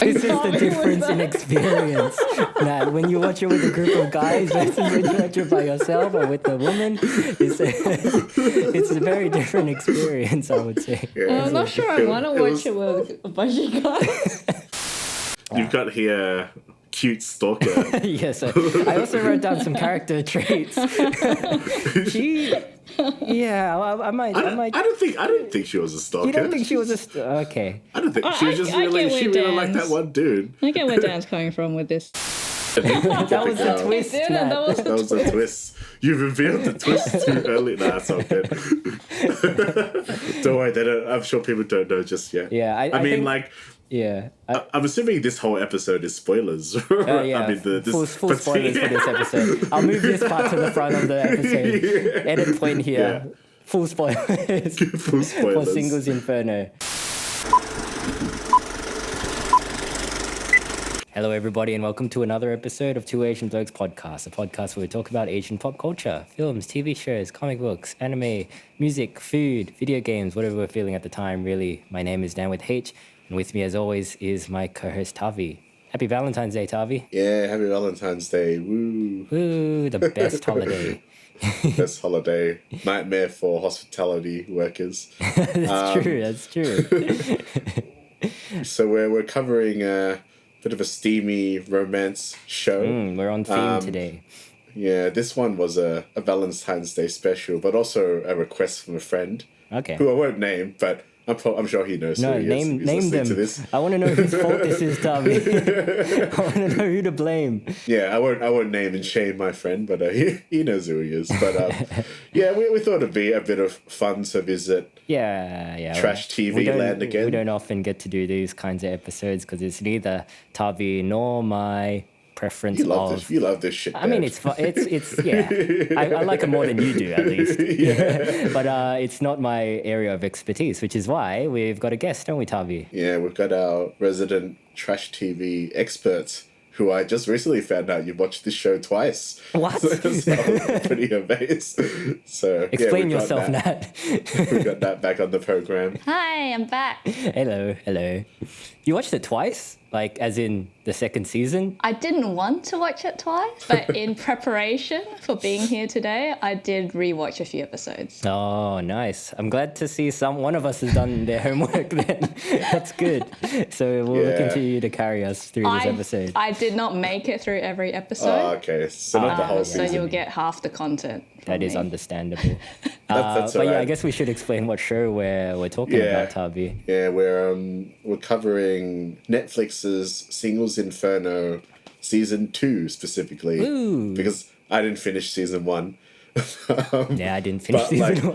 This is the difference in experience. That when you watch it with a group of guys versus when you watch it by yourself or with a woman, it's a very different experience, I would say. Yeah. I'm not sure I want to watch it with a bunch of guys. You've got here cute stalker. Yes, I also wrote down some character traits. I might. I don't think she was a stalker. You don't think she was a okay? I don't think she was just she really liked that one dude. I get where Dan's coming from with this. That was the twist. That was the twist. You revealed the twist too early. Nah, it's all good. Don't worry, I'm sure people don't know just yet. Yeah, I mean, like. Yeah, I'm assuming this whole episode is spoilers. Yeah, I mean, full spoilers for this episode. I'll move this part to the front of the episode. Yeah. Edit point here. Yeah. Full spoilers. Full spoilers for Single Inferno. Hello, everybody, and welcome to another episode of Asian Blokes Podcast, a podcast where we talk about Asian pop culture, films, TV shows, comic books, anime, music, food, video games, whatever we're feeling at the time. Really, my name is Dan with H. And with me, as always, is my co-host, Tavi. Happy Valentine's Day, Tavi. Yeah, happy Valentine's Day. Woo. Woo, the best holiday. Best holiday. Nightmare for hospitality workers. That's true. So we're covering a bit of a steamy romance show. We're on theme today. Yeah, this one was a Valentine's Day special, but also a request from a friend. Okay. Who I won't name, but I'm sure he knows. No, name them. I want to know whose fault this is, Tommy. I want to know who to blame. Yeah, I won't name and shame my friend, but he knows who he is. But yeah, we thought it'd be a bit of fun to visit. Yeah. Trash TV land again. We don't often get to do these kinds of episodes because it's neither Tavi nor my preference. You love this shit. I mean, it's yeah. I like it more than you do, at least. Yeah. But it's not my area of expertise, which is why we've got a guest, don't we, Tavi? Yeah, we've got our resident trash TV expert, who I just recently found out you watched this show twice. What? So I'm pretty amazed. So explain yourself, Nat. We got Nat back on the program. Hi, I'm back. Hello. You watched it twice? Like, as in the second season? I didn't want to watch it twice, but in preparation for being here today, I did rewatch a few episodes. Oh, nice. I'm glad to see one of us has done their homework then. That's good. So we'll look into you to carry us through this episode. I did not make it through every episode. Oh, okay. So not the whole season. So you'll get half the content. That is understandable. That's but I guess we should explain what show we're talking about, Tavi. Yeah, we're covering Netflix's Single Inferno Season 2 specifically. Ooh. Because I didn't finish Season 1. Yeah, I didn't finish Season 1.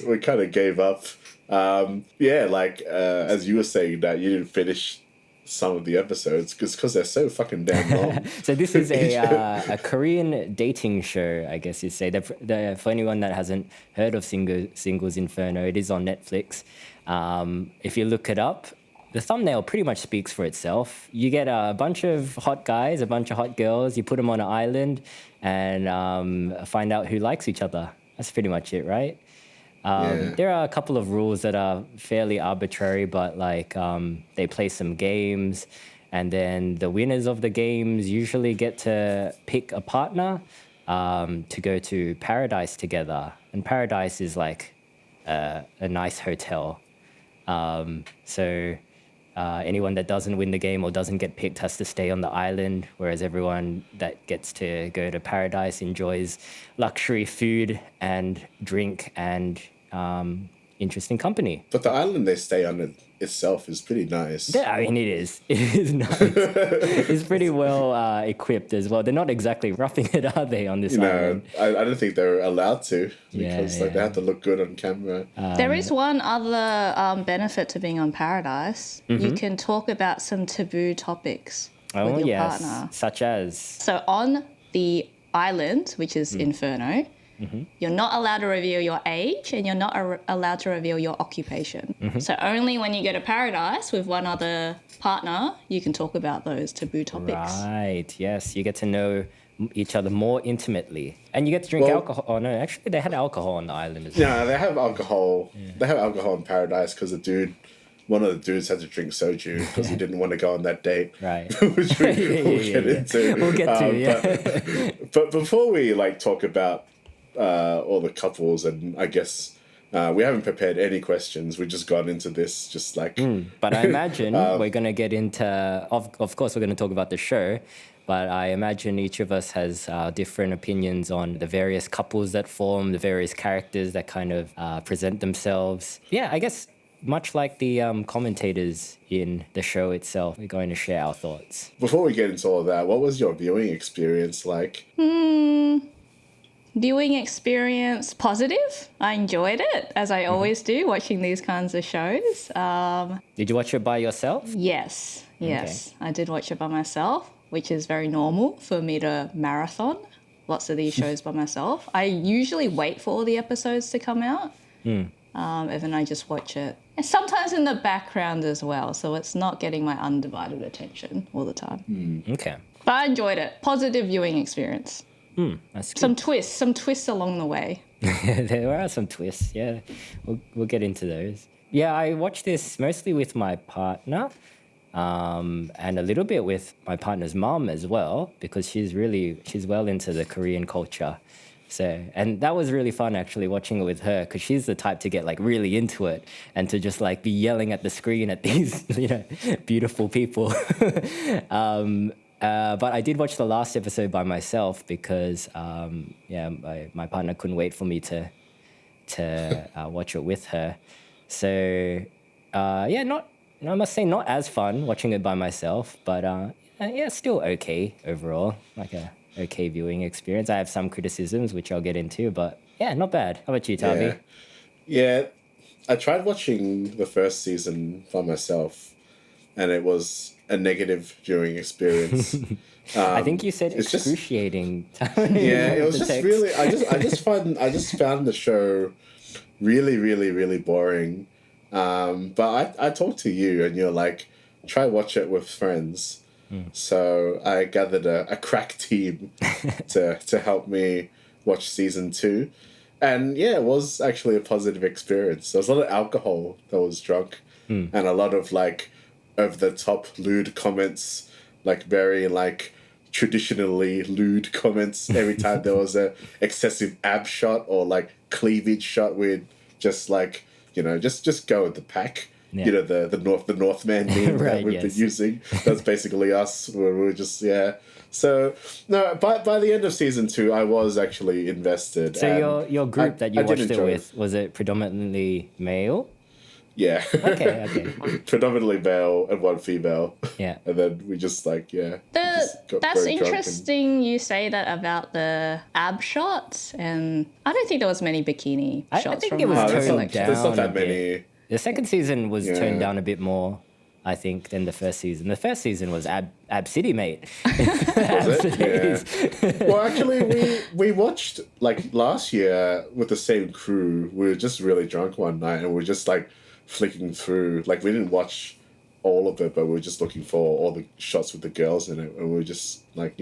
we kind of gave up. As you were saying that you didn't finish some of the episodes because they're so fucking damn long. So this is a Korean dating show, I guess you'd say. For anyone that hasn't heard of Singles Inferno, it is on Netflix. If you look it up, the thumbnail pretty much speaks for itself. You get a bunch of hot guys, a bunch of hot girls, you put them on an island and find out who likes each other. That's pretty much it, right? There are a couple of rules that are fairly arbitrary, but they play some games, and then the winners of the games usually get to pick a partner to go to paradise together. And paradise is like a nice hotel. Anyone that doesn't win the game or doesn't get picked has to stay on the island, whereas everyone that gets to go to paradise enjoys luxury food and drink and interesting company. But the island they stay on itself is pretty nice. Yeah, I mean, it is. It is nice. It's pretty well equipped as well. They're not exactly roughing it, are they, on this island? I don't think they're allowed to because they have to look good on camera. There is one other benefit to being on Paradise. Mm-hmm. You can talk about some taboo topics with your partner. Such as? So on the island, which is Inferno, you're not allowed to reveal your age and you're not allowed to reveal your occupation. Mm-hmm. So only when you go to Paradise with one other partner, you can talk about those taboo topics. Right, yes. You get to know each other more intimately. And you get to drink alcohol. Oh, no, actually, they had alcohol on the island as well. No, they have alcohol. Yeah. They have alcohol in Paradise because the dude one of the dudes had to drink soju because he didn't want to go on that date. Right. Which we'll get into. We'll get to, yeah. But before we like talk about all the couples, and I guess we haven't prepared any questions. We just got into this just like... But I imagine we're going to get into... Of course, we're going to talk about the show, but I imagine each of us has different opinions on the various couples that form, the various characters that kind of present themselves. Yeah, I guess much like the commentators in the show itself, we're going to share our thoughts. Before we get into all of that, what was your viewing experience like? Viewing experience, positive. I enjoyed it, as I always do, watching these kinds of shows. Did you watch it by yourself? Yes. I did watch it by myself, which is very normal for me to marathon lots of these shows by myself. I usually wait for all the episodes to come out, and then I just watch it. And sometimes in the background as well, so it's not getting my undivided attention all the time. Okay. But I enjoyed it. Positive viewing experience. That's good. Some twists along the way. There are some twists, yeah. We'll get into those. Yeah, I watched this mostly with my partner, and a little bit with my partner's mum as well, because she's well into the Korean culture. So, and that was really fun actually watching it with her, because she's the type to get like really into it and to just like be yelling at the screen at these, beautiful people. But I did watch the last episode by myself because, my partner couldn't wait for me to watch it with her. So, I must say not as fun watching it by myself, but still okay overall, like a okay viewing experience. I have some criticisms, which I'll get into, but yeah, not bad. How about you, Tavi? Yeah, I tried watching the first season by myself, and it was a negative viewing experience. I think you said excruciating. It was just text. Really. I just found the show really, really, really boring. But I talked to you, and you're like, try watch it with friends. So I gathered a crack team to help me watch season 2. And yeah, it was actually a positive experience. There was a lot of alcohol that was drunk, and a lot of like over-the-top lewd comments, like very like traditionally lewd comments every time there was a excessive ab shot or like cleavage shot. We'd just like, just go with the pack. Yeah. The Northman meme that we've been using. That's basically us. Where we're just So no, by the end of season 2, I was actually invested. So your group that you watched it with, was it predominantly male? Yeah. Okay. Predominantly male and one female. Yeah. And then we just That's interesting you say that about the ab shots, and I don't think there was many bikini shots. I think it was toned down. There's not that many. The second season was toned down a bit more, I think, than the first season. The first season was Ab City, mate. Was it? Yeah. Well, actually, we watched like last year with the same crew. We were just really drunk one night, and we were just like flicking through. Like we didn't watch all of it, but we were just looking for all the shots with the girls in it, and we were just like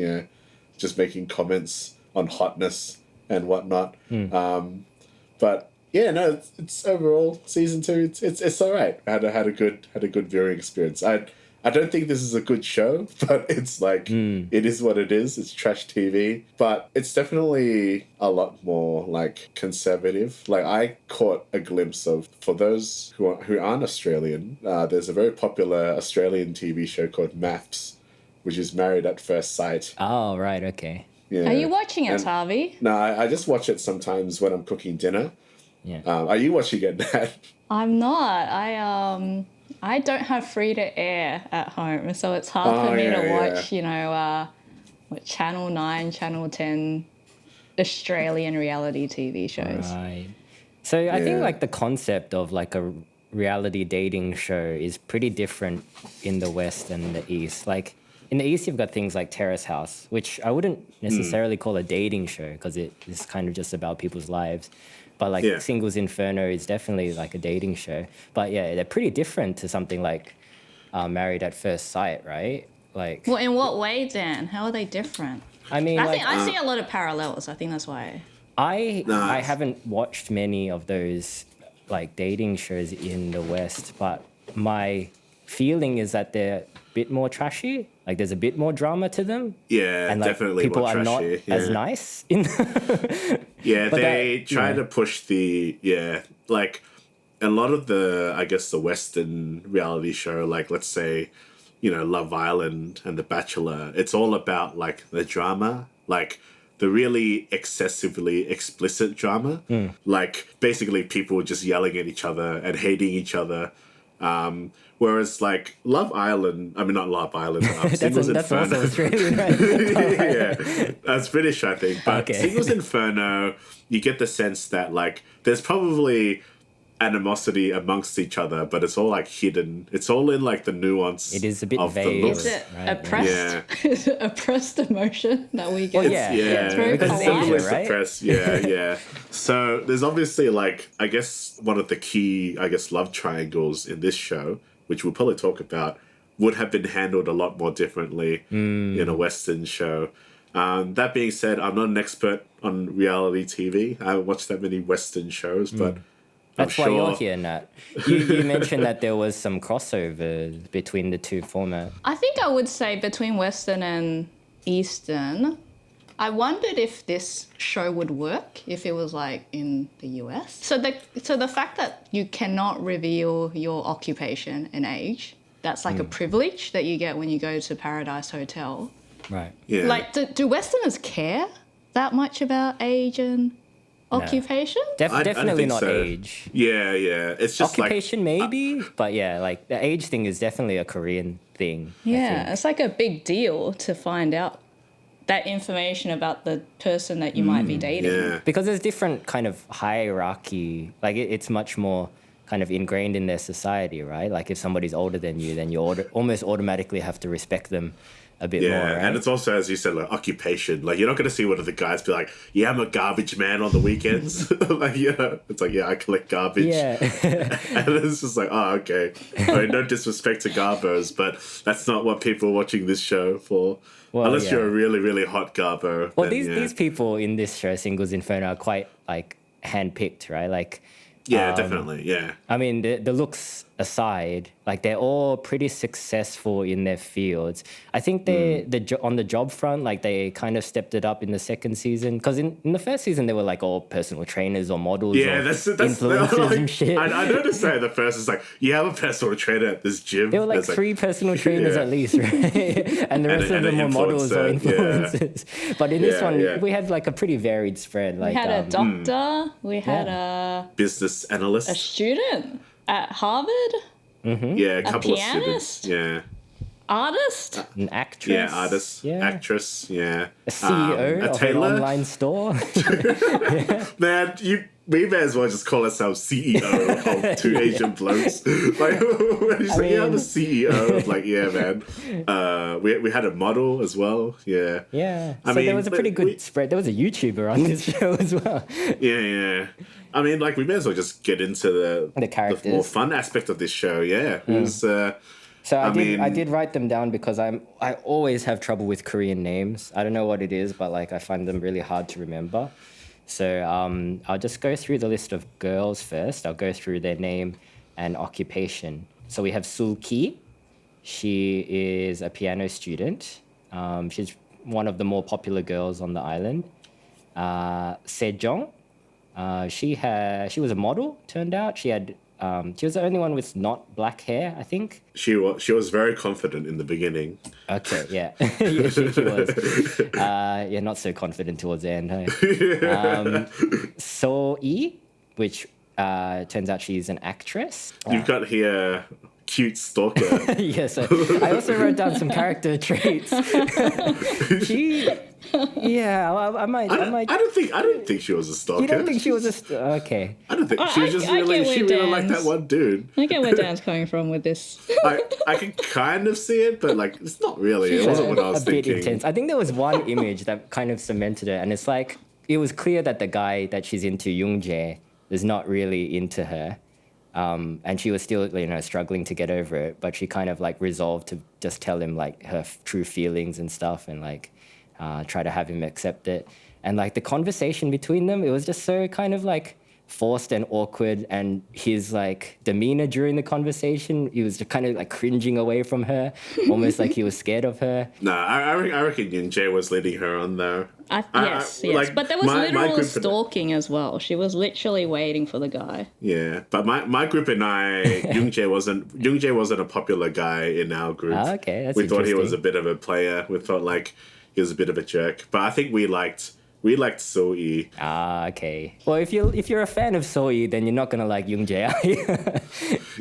just making comments on hotness and whatnot. But yeah, no, it's overall season 2. It's all right. I had a good viewing experience. I don't think this is a good show, but it's like it is what it is. It's trash TV, but it's definitely a lot more like conservative. Like I caught a glimpse of, for those who aren't Australian, there's a very popular Australian TV show called Maths, which is Married at First Sight. Oh right, okay. Yeah. Are you watching it, Harvey? No, I just watch it sometimes when I'm cooking dinner. Yeah. Are you watching it, Nat? I'm not. I don't have free to air at home, so it's hard for me to watch, Channel 9, Channel 10 Australian reality TV shows. Right. So I think like the concept of like a reality dating show is pretty different in the West and the East. Like in the East, you've got things like Terrace House, which I wouldn't necessarily call a dating show because it is kind of just about people's lives. But like Singles Inferno is definitely like a dating show. But yeah, they're pretty different to something like Married at First Sight, right? Like. Well, in what way, Dan? How are they different? I mean, I see a lot of parallels. I think that's why. I haven't watched many of those like dating shows in the West, but my feeling is that they're a bit more trashy. Like there's a bit more drama to them. Yeah, and like, definitely people more are not trashy, as nice. In they try to push like a lot of the, I guess, the Western reality show, like let's say, Love Island and The Bachelor. It's all about like the drama, like the really excessively explicit drama, like basically people just yelling at each other and hating each other. Whereas like Love Island, I mean not Love Island, Singles that's Inferno. also Australian, right? Yeah, that's British, I think. But Singles Inferno, you get the sense that like there's probably animosity amongst each other, but it's all like hidden. It's all in like the nuance. It is a bit of vague. the looks. Is it oppressed? Yeah. Oppressed emotion that we get? Well, yeah. It's very Because polite. it's Asia, It's right? suppressed. Yeah. So there's obviously like, I guess one of the key, love triangles in this show, which we'll probably talk about, would have been handled a lot more differently in a Western show. That being said, I'm not an expert on reality TV. I haven't watched that many Western shows, but That's why you're here, Nat. You mentioned that there was some crossover between the two formats. I think I would say between Western and Eastern, I wondered if this show would work if it was like in the US. So the fact that you cannot reveal your occupation and age, that's like a privilege that you get when you go to Paradise Hotel. Right. yeah. Like, do Westerners care that much about age and occupation? I don't Definitely think not so. age. Yeah. It's just Occupation maybe, but yeah, like the age thing is definitely a Korean thing. I Yeah, think. it's like a big deal to find out that information about the person that you might be dating. Yeah. Because there's different kind of hierarchy. Like it's much more kind of ingrained in their society, right? Like if somebody's older than you, then you almost automatically have to respect them a bit more, right? And it's also, as you said, like occupation. Like you're not going to see one of the guys be like, "Yeah, I'm a garbage man on the weekends." Like, it's like, "Yeah, I collect garbage." Yeah. And it's just like, "Oh, okay." I mean, no disrespect to garbos, but that's not what people are watching this show for. Well, Unless yeah. you're a really, really hot garbo. Well, then, these people in this show, Singles Inferno, are quite like handpicked, right? Like, Yeah, definitely. Yeah. I mean, the looks aside, like they're all pretty successful in their fields. I think on the job front, like they kind of stepped it up in the second season. Because in the first season, they were like all personal trainers or models Yeah, or that's influencers like, and shit. I noticed that the first is like, you have a personal trainer at this gym. There were like There's, 3 personal trainers Yeah. at least, right? And the rest of and them an were models or influencer, influencers. But in this Yeah, one, yeah. we had like a pretty varied spread. Like, We had a doctor, we had business a analyst. student at Harvard, Yeah, a couple of pianist? students. Yeah. artist. an actress. Yeah, artist, Yeah. actress, yeah. A CEO a of an tailor. online store. Man, we may as well just call ourselves CEO of Two Asian Blokes. Like, we're just like, yeah, I'm the CEO. Of like, yeah, man. We had a model as well. Yeah. Yeah. I So there mean, was a pretty good spread. There was a YouTuber on this show as well. Yeah. I mean, like, we may as well just get into the characters. more fun aspect of this show. Yeah. Who's So I mean- did write them down because I always have trouble with Korean names. I don't know what it is, but like I find them really hard to remember. So I'll just go through the list of girls first. I'll go through their name and occupation. So we have Sul Ki. She is a piano student. She's one of the more popular girls on the island. Se-jeong. She was a model, turned out. She was the only one with not black hair, I think. she was very confident in the beginning. Okay, yeah. Yeah, she was. Not so confident towards the end, hey? So E, which turns out she's an actress. You've got here cute stalker. Yeah, so I also wrote down some character traits. I don't think she was a stalker. You don't think she was okay. I don't think Oh, she was just I get really where she really liked Dan's- that one dude. I get where Dan's coming from with this. I can kind of see it, but like it's not really. It wasn't what I was a bit thinking. intense. I think there was one image that kind of cemented it, and it's like it was clear that the guy that she's into, Yoong is not really into her, and she was still struggling to get over it. But she kind of like resolved to just tell him like her true feelings and stuff, and like try to have him accept it. And like the conversation between them, it was just so kind of like forced and awkward, and his like demeanor during the conversation, he was kind of like cringing away from her, almost like he was scared of her. Nah, I reckon Yoon Jae was leading her on though. Yes. Like, but there was my literal group stalking as well. She was literally waiting for the guy. Yeah, but my group and I, Yoon Jae wasn't a popular guy in our group. Okay, that's we thought he interesting. was a bit of a player. We thought like he was a bit of a jerk. But I think we liked Seol. Okay. Well, if you're a fan of Seol, then you're not gonna like Yoong Jae, are you?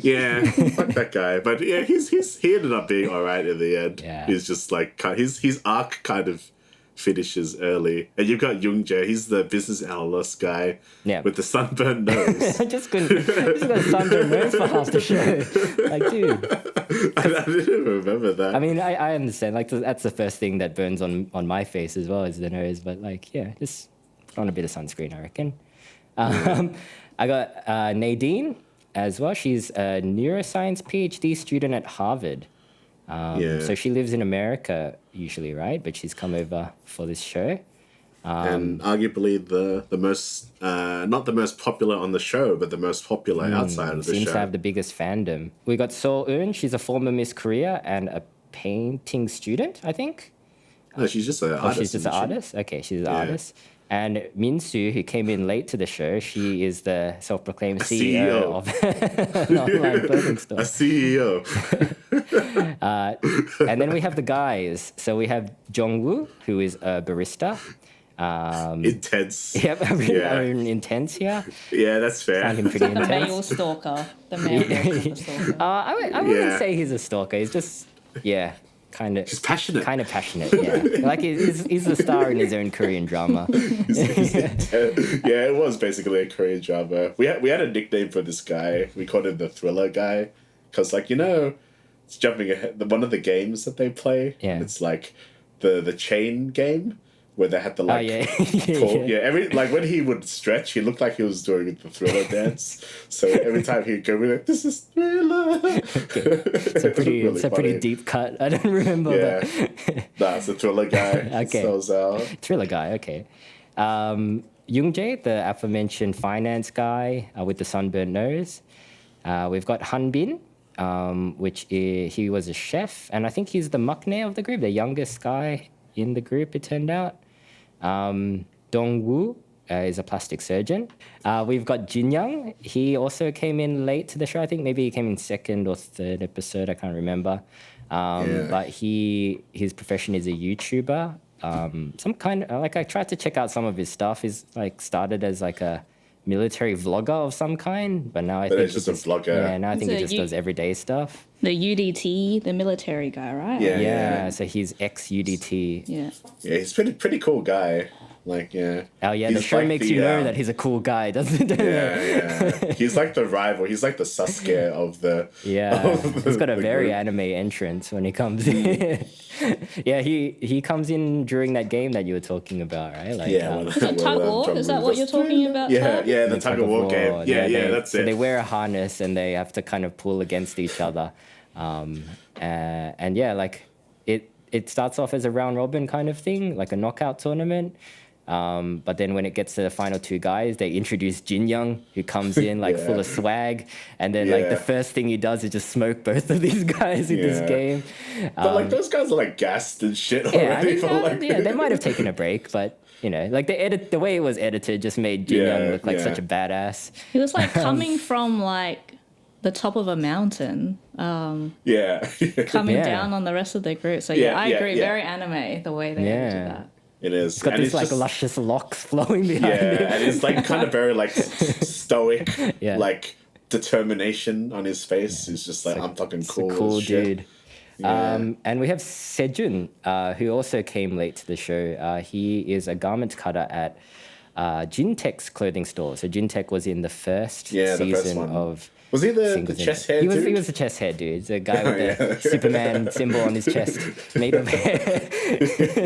Yeah, fuck that guy. But yeah, he ended up being alright in the end. Yeah. He's just like his arc kind of finishes early, and you've got Yoong Jae. He's the business analyst guy with the sunburned nose. I just got a sunburned nose for half the show. Like, dude. I didn't even remember that. I mean, I understand. Like, that's the first thing that burns on my face as well as the nose. But like, yeah, just put on a bit of sunscreen, I reckon. I got Nadine as well. She's a neuroscience PhD student at Harvard. So she lives in America usually, right? But she's come over for this show. And arguably the most, not the most popular on the show, but the most popular outside of the show. Seems to have the biggest fandom. We got Seol. She's a former Miss Korea and a painting student, I think. No, she's just an artist. She's just an artist? Okay, she's an artist. And Min-soo, who came in late to the show, she is the self-proclaimed CEO of an online clothing store. A CEO. And then we have the guys. So we have Jong-woo, who is a barista. Intense. Yep, intense here. Yeah, that's fair. Found him pretty The intense. male stalker. The male version of the stalker. I wouldn't say he's a stalker. He's just, kind of... He's passionate. Kind of passionate, yeah. Like, he's the star in his own Korean drama. Yeah, it was basically a Korean drama. We had a nickname for this guy. We called him the thriller guy. Because, like, it's jumping ahead. One of the games that they play, it's like the chain game. Where they had to like when he would stretch, he looked like he was doing the Thriller dance. So every time he'd go, we're like, "This is Thriller." It's a pretty deep cut. I don't remember. Yeah, it's a Thriller guy. Okay, Thriller guy. Okay, Yoong Jae, the aforementioned finance guy with the sunburned nose. We've got Han Bin, he was a chef, and I think he's the maknae of the group, the youngest guy in the group, it turned out. Dong-woo is a plastic surgeon. We've got Jin-young. He also came in late to the show. I think maybe he came in second or third episode. I can't remember. But his profession is a YouTuber. Some kind of, I tried to check out some of his stuff. He's started as a military vlogger of some kind, but now I think he's just a vlogger. Yeah, now I think he just does everyday stuff. The UDT, the military guy, right? Yeah. So he's ex-UDT. Yeah. Yeah, he's pretty cool guy. Like, yeah. Oh, yeah, he's the show makes you know that he's a cool guy, doesn't it? Yeah. He's like the rival. He's like the Sasuke of the... Yeah, he's got a very anime entrance when he comes in. Yeah, he comes in during that game that you were talking about, right? Like, tug of war? Is that what you're talking about? Yeah, the tug of war game. Yeah, that's it. So they wear a harness and they have to kind of pull against each other. It starts off as a round robin kind of thing, like a knockout tournament. But then when it gets to the final two guys, they introduce Jin-young, who comes in full of swag. And then the first thing he does is just smoke both of these guys in this game. But those guys are gassed and shit already. They might have taken a break, but the way it was edited just made Jin-young look like such a badass. He was coming from the top of a mountain. Coming down on the rest of the group. So I agree, very anime the way they edited that. It is. He's got these luscious locks flowing behind him. And it's kind of very stoic, determination on his face. He's just I'm fucking cool. A cool dude. Yeah. And we have Se-jeong, who also came late to the show. He is a garment cutter at Jintech's clothing store. So Jintech was in the first season of... Was he the chest hair dude? He was the chest hair dude. The guy with the Superman symbol on his chest made of hair.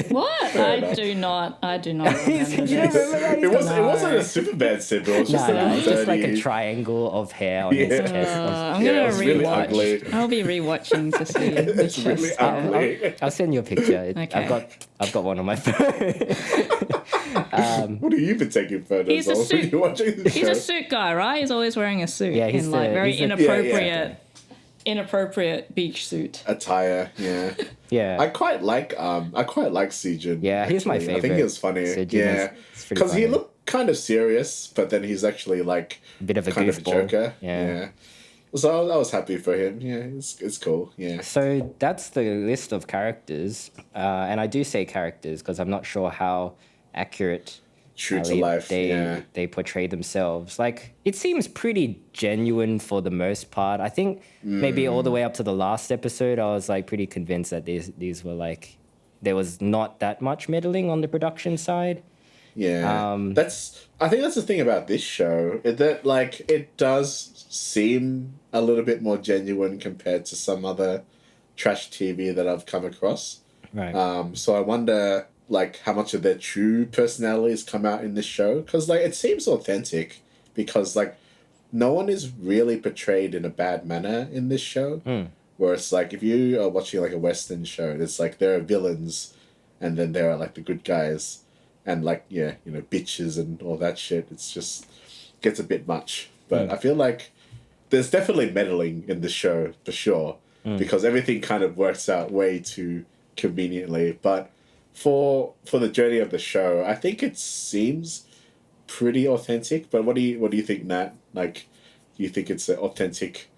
What? I do not remember You don't remember that? It wasn't a Superman symbol. It was just it's just like a triangle of hair on his chest. I'm going to rewatch. Really I'll be rewatching to see the chest really hair. ugly. I'll send you a picture. Okay. I've got one on my phone. What have you been taking photos He's a of when suit. you're watching the show? He's a suit guy, right? He's always wearing a suit. Yeah, he's in like very inappropriate, Yeah. inappropriate beach suit. Attire, yeah. Yeah. I quite like Se-jeong. Yeah, he's my actually. I think favourite. he was funny. Se-jeong Yeah, is pretty because he funny. looked kind of serious, but then he's actually like A bit of a kind of a goofball. joker. Yeah. So I was happy for him. Yeah, it's cool. Yeah. So that's the list of characters. And I do say characters because I'm not sure how accurate True to life. they portray themselves. Like, it seems pretty genuine for the most part. I think maybe all the way up to the last episode, I was like pretty convinced that these were like, there was not that much meddling on the production side. Yeah, I think that's the thing about this show, that like it does seem a little bit more genuine compared to some other trash TV that I've come across. Right. So I wonder like how much of their true personalities come out in this show, because like it seems authentic, because like no one is really portrayed in a bad manner in this show. Where it's like if you are watching like a Western show, it's like there are villains, and then there are like the good guys. And like, yeah, you know, bitches and all that shit. It's just gets a bit much. But I feel like there's definitely meddling in the show for sure, because everything kind of works out way too conveniently. But for the journey of the show, I think it seems pretty authentic. But what do you think, Nat? Like, do you think it's an authentic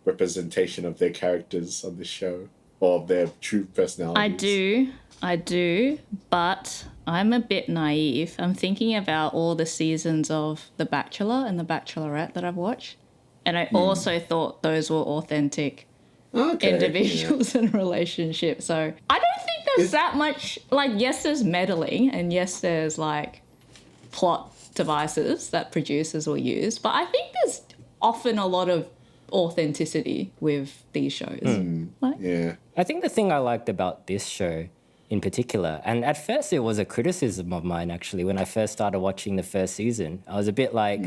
representation of their characters on this show, or their true personalities? I do, but I'm a bit naive. I'm thinking about all the seasons of The Bachelor and The Bachelorette that I've watched, and I also thought those were authentic individuals and relationships. So I don't think there's that much, like, yes, there's meddling, and yes, there's like plot devices that producers will use, but I think there's often a lot of authenticity with these shows. Yeah. I think the thing I liked about this show in particular, and at first it was a criticism of mine actually, when I first started watching the first season, I was a bit like,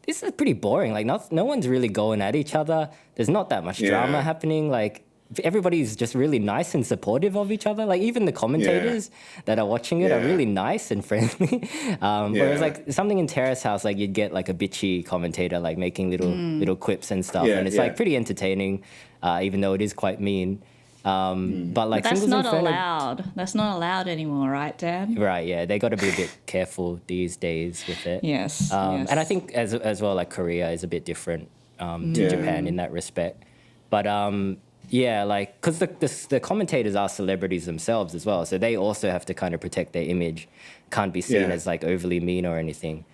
this is pretty boring. Like, no one's really going at each other. There's not that much drama happening. Like, everybody's just really nice and supportive of each other. Like, even the commentators that are watching it are really nice and friendly. Whereas, like, something in Terrace House, like, you'd get, like, a bitchy commentator, like, making little quips and stuff. And it's, like, pretty entertaining, even though it is quite mean. But, like, That's Singles not Inferno, allowed. That's not allowed anymore, right, Dan? right, yeah. They got to be a bit careful these days with it. Yes. And I think as well, like, Korea is a bit different to Japan in that respect. But yeah, like, because the commentators are celebrities themselves as well, so they also have to kind of protect their image, can't be seen as like overly mean or anything.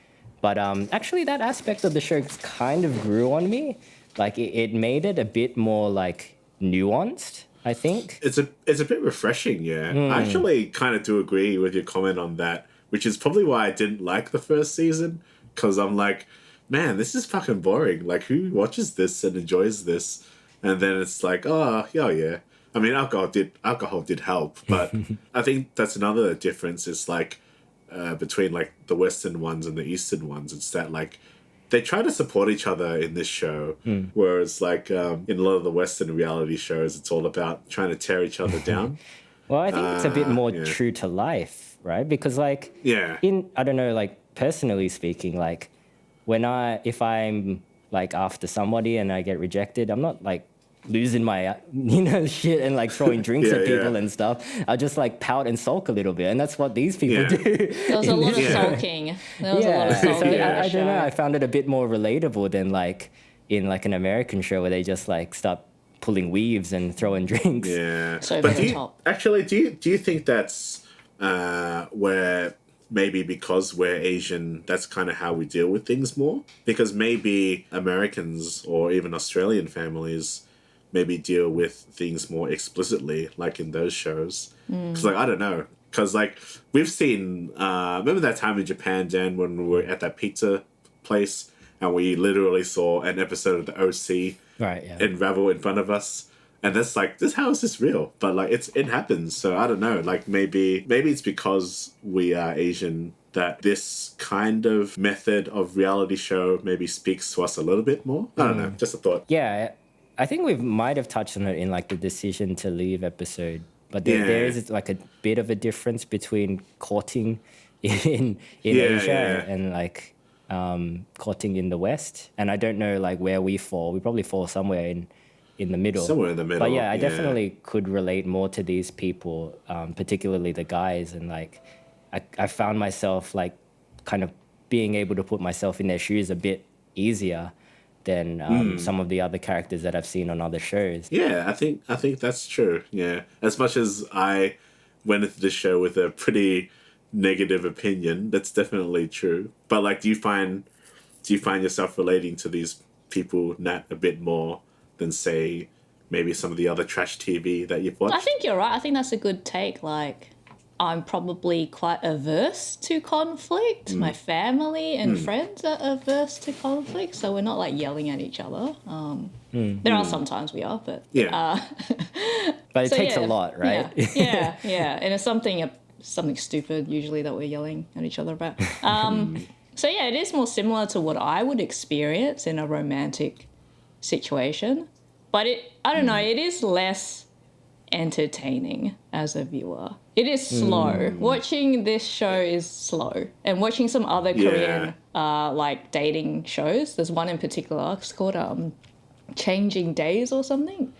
But actually, that aspect of the show kind of grew on me. Like, it made it a bit more like nuanced, I think. It's a bit refreshing, yeah. I actually kind of do agree with your comment on that, which is probably why I didn't like the first season, because I'm like, man, this is fucking boring. Like, who watches this and enjoys this? And then it's like, oh yeah. I mean, alcohol did help, but I think that's another difference. Is like between like the Western ones and the Eastern ones. It's that like they try to support each other in this show, whereas like in a lot of the Western reality shows, it's all about trying to tear each other down. Well, I think it's a bit more true to life, right? Because like I don't know, like personally speaking, like if I'm like after somebody and I get rejected, I'm not like losing my shit and like throwing drinks at people and stuff. I just like pout and sulk a little bit, and that's what these people do. There was a lot of sulking. There was a lot of sulking. So I don't know. I found it a bit more relatable than like in like an American show where they just like start pulling weaves and throwing drinks. Yeah. So but do you think that's where maybe because we're Asian, that's kind of how we deal with things more? Because maybe Americans or even Australian families maybe deal with things more explicitly, like in those shows. Because, like, I don't know. Because, like, we've seen... remember that time in Japan, Dan, when we were at that pizza place and we literally saw an episode of the OC unravel in front of us? And that's like, how is this real? But like, it happens. So I don't know. Like maybe it's because we are Asian that this kind of method of reality show maybe speaks to us a little bit more. I don't know. Just a thought. Yeah, I think we might have touched on it in like the Decision to Leave episode. But there is like a bit of a difference between courting in Asia and like courting in the West. And I don't know like where we fall. We probably fall somewhere in the middle. Somewhere in the middle. But yeah, I definitely could relate more to these people, particularly the guys. And like, I found myself like kind of being able to put myself in their shoes a bit easier than some of the other characters that I've seen on other shows. Yeah, I think that's true. Yeah, as much as I went into this show with a pretty negative opinion, that's definitely true. But like, do you find yourself relating to these people, Nat, a bit more than say maybe some of the other trash TV that you've watched? I think you're right. I think that's a good take. Like, I'm probably quite averse to conflict. My family and friends are averse to conflict, so we're not like yelling at each other. There are sometimes we are, but but it takes a lot, right? Yeah, and it's something stupid usually that we're yelling at each other about. So yeah, it is more similar to what I would experience in a romantic situation, but I don't know, it is less entertaining as a viewer. It is slow. Watching this show is slow, and watching some other Korean like dating shows. There's one in particular. It's called Changing Days or something.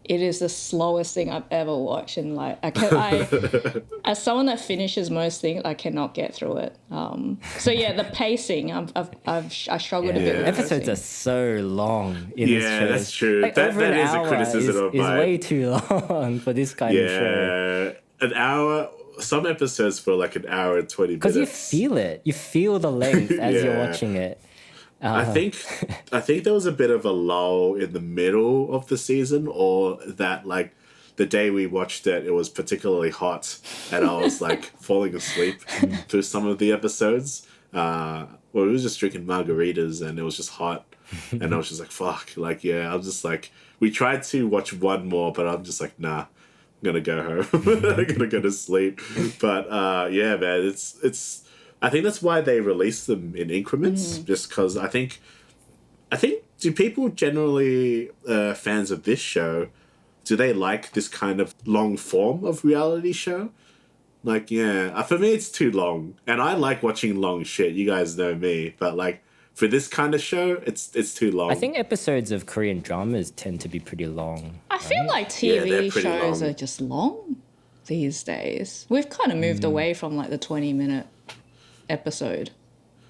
It is the slowest thing I've ever watched, and like I as someone that finishes most things, I cannot get through it. So yeah, the pacing, I struggled a bit with episodes pacing. are so long in this show. Yeah, that's true. Like, that over an is a hour criticism of is mine. way too long for this kind of show. An hour. Some episodes for like an hour and 20 minutes. Because you feel it. You feel the length as you're watching it. I think there was a bit of a lull in the middle of the season, or that like the day we watched it, it was particularly hot, and I was like falling asleep through some of the episodes. Well, we were just drinking margaritas, and it was just hot, and I was just like, fuck, like I'm just like, we tried to watch one more, but I'm just like, nah, I'm gonna go home. I'm gonna go to sleep. But yeah, man, it's. I think that's why they release them in increments, just because I think do people generally, fans of this show, do they like this kind of long form of reality show? Like, yeah, for me it's too long, and I like watching long shit. You guys know me, but like for this kind of show, it's too long. I think episodes of Korean dramas tend to be pretty long. I feel like they're TV pretty shows long. are just long these days. We've kind of moved away from like the 20-minute episode.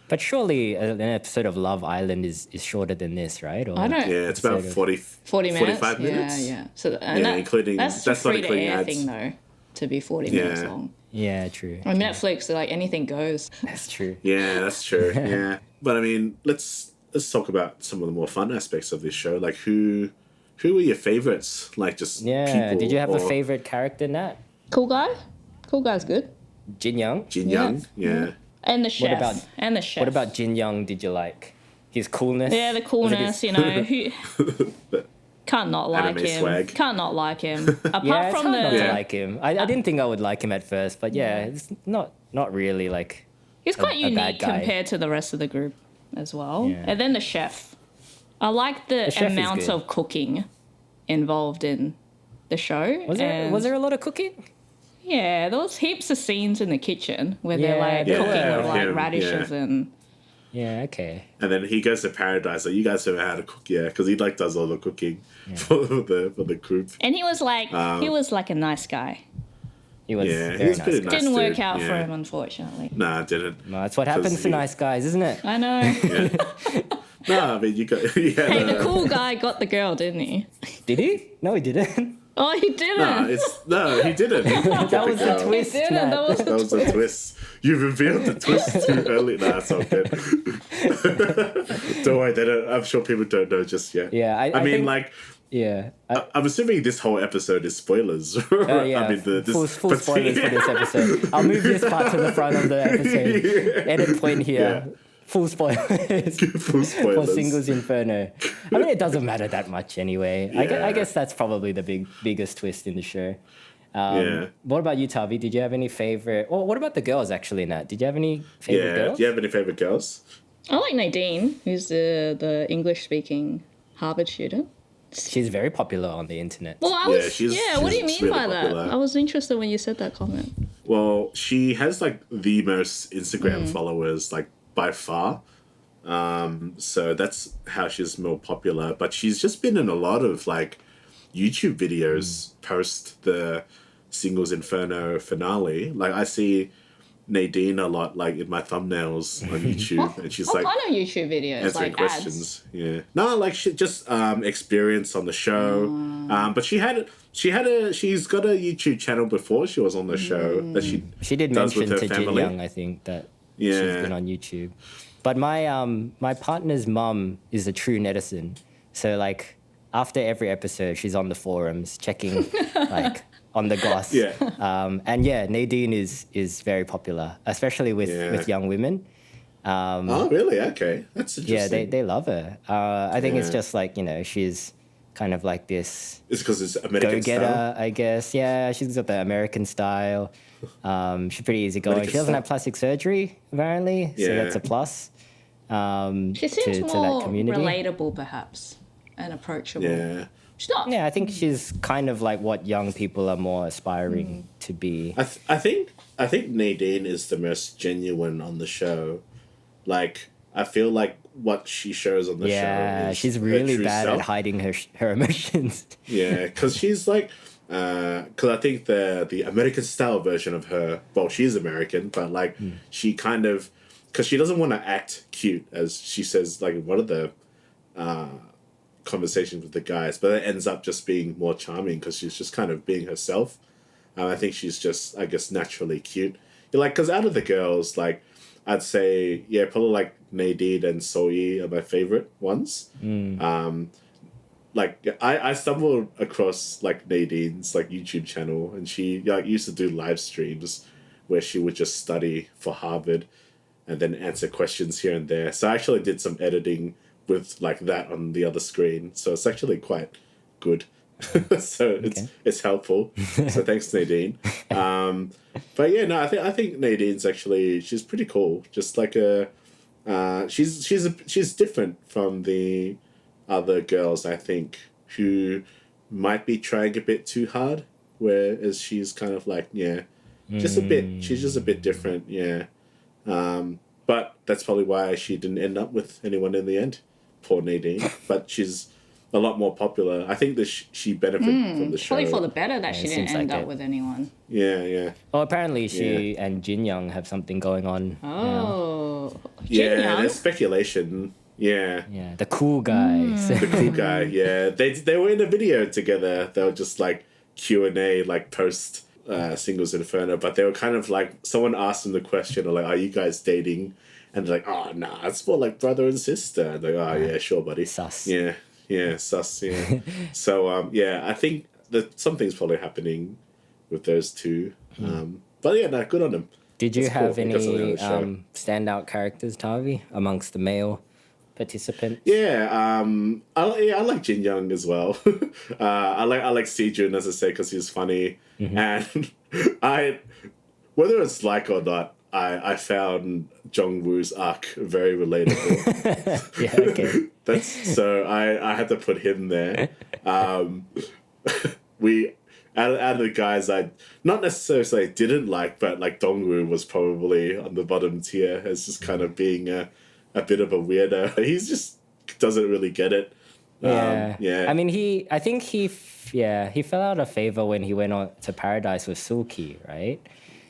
But surely an episode of Love Island is shorter than this, right? Or I don't. Yeah, it's about 40 minutes. 45 minutes. Yeah. So including that's not free to including air ads. thing though, to be 40 minutes long. Yeah, true. On Netflix, like anything goes. That's true. Yeah, that's true. Yeah, but I mean, let's talk about some of the more fun aspects of this show. Like, who were your favorites? Like, just people. Did you have a favorite character, Nat? Cool guy. Cool guy's good. Jin Young. Jin Young? Yeah. And the chef. What about Jin Young? Did you like his coolness? Yeah, the coolness. You know, who can't not like Anime him. swag. Can't not like him. Apart Yeah, it's from hard not the, to like him. I didn't think I would like him at first, but yeah, it's not really like. he's quite a bad unique guy. compared to the rest of the group as well. Yeah. And then the chef. I like the chef is amount good. of cooking involved in the show. Was there a lot of cooking? Yeah, there was heaps of scenes in the kitchen where they're Yeah, like there cooking were. with like Yeah, radishes and Yeah, okay. And then he goes to Paradise. Like, you guys don't know how to cook, yeah? Because he like does all the cooking for the group. and he was like a nice guy. He was Yeah, very he was nice. pretty nice. Didn't work dude. out for Yeah. him, unfortunately. Nah, it didn't. No, that's what happens to he- nice guys, isn't it? I know. No, I mean, you got... Hey, the cool guy got the girl, didn't he? Did he? No, he didn't. Oh, he didn't. No, he didn't. That was the He twist. didn't. Nat. That was That was a twist. You revealed the twist too early. Nah, it's all good. Don't worry, I'm sure people don't know just yet. Yeah, I mean, think- like, Yeah. I'm assuming this whole episode is spoilers. Yeah, I mean, full spoilers for this episode. I'll move this part to the front of the episode. Edit point here. Yeah. Full spoilers Full for spoilers. Singles Inferno. I mean, it doesn't matter that much anyway. I guess that's probably the biggest twist in the show. Yeah. What about you, Tavi? Did you have any favorite? Or what about the girls actually, Nat? Did you have any favorite Yeah. girls? Do you have any favorite girls? I like Nadine, who's the English-speaking Harvard student. she's very popular on the internet. Well, what do you mean really by popular. that? I was interested when you said that comment. Well, she has like the most Instagram followers, like by far. So that's how she's more popular. But she's just been in a lot of like YouTube videos post the Singles Inferno finale. Like I see Nadine a lot, like in my thumbnails on YouTube, and she's What like kind of YouTube videos? answering Like questions. Yeah, no, like she just experience on the show. But she's got a YouTube channel before she was on the show that She did does mention with her to Jin family. Young, I think, that she's been on YouTube. But my partner's mum is a true netizen. So like after every episode, she's on the forums checking like on the goss. Yeah. And yeah, Nadine is very popular, especially with young women. Oh, really? Okay, that's interesting. Yeah, they love her. I think it's just like, she's kind of like this It's because it's American go-getter, style. I guess. Yeah, she's got the American style. She's pretty easygoing. American She doesn't style. have plastic surgery, apparently, so Yeah. that's a plus She seems to more that community. relatable, perhaps, and approachable. Yeah. She's not. Yeah, I think she's kind of like what young people are more aspiring to be. I think Nadine is the most genuine on the show. Like, I feel like what she shows on the show Yeah, is she's her really true bad self. at hiding her emotions. Yeah, because she's like, because I think the American style version of her, well, she's American, but like she kind of, because she doesn't want to act cute, as she says, like in one of the conversations with the guys, but it ends up just being more charming because she's just kind of being herself. I think she's just, I guess, naturally cute. Like, because out of the girls, like, I'd say, yeah, probably like Nadine and Seol are my favorite ones. Like I stumbled across like Nadine's like YouTube channel, and she like used to do live streams where she would just study for Harvard and then answer questions here and there. So I actually did some editing with like that on the other screen. So it's actually quite good. So it's helpful. So thanks, Nadine. But yeah, no, I think Nadine's actually, she's pretty cool. Just like she's different from the other girls, I think, who might be trying a bit too hard, whereas she's kind of like, just a bit, she's just a bit different, yeah. But that's probably why she didn't end up with anyone in the end, poor Nadine. But she's a lot more popular. I think that she benefited from the show. Probably for the better that she didn't seems end like up it. with anyone. Yeah. Oh, apparently she and Jin Young have something going on. Oh, Yeah, Jin Young? there's speculation. Yeah. Yeah, the cool guy. The cool guy, yeah. They were in a video together. They were just like Q&A, like post Singles Inferno, but they were kind of like, someone asked them the question, or like, are you guys dating? And they're like, oh, nah, it's more like brother and sister. And they're like, oh, yeah, sure, buddy. Sus. Yeah, sus, yeah. So, I think that something's probably happening with those two. But yeah, no, good on them. Did you That's have cool. I got something on any the show. standout characters, Tavi, amongst the male participants? Yeah, I like Jin Young as well. I like Se-jeong, as I say, because he's funny, and whether it's like or not, I found Jong Woo's arc very relatable. Yeah, okay. So I had to put him there. We out of the guys I not necessarily didn't like, but like Dongwoo was probably on the bottom tier as just kind of being a bit of a weirdo. He's just doesn't really get it. Yeah. I mean, I think he fell out of favor when he went on to Paradise with Sulki, right?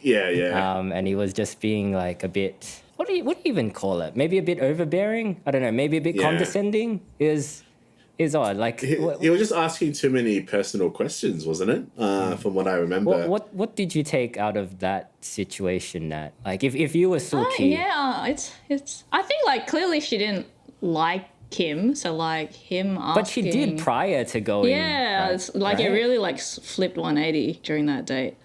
Yeah. And he was just being like a bit, what do you even call it? Maybe a bit overbearing? I don't know, maybe a bit condescending is odd. Like He was just asking too many personal questions, wasn't it? From what I remember. what did you take out of that situation, Nat? Like if you were Sulki. It's. I think like clearly she didn't like him, so like him asking. But she did prior to going. Yeah, it's like it really like flipped 180 during that date.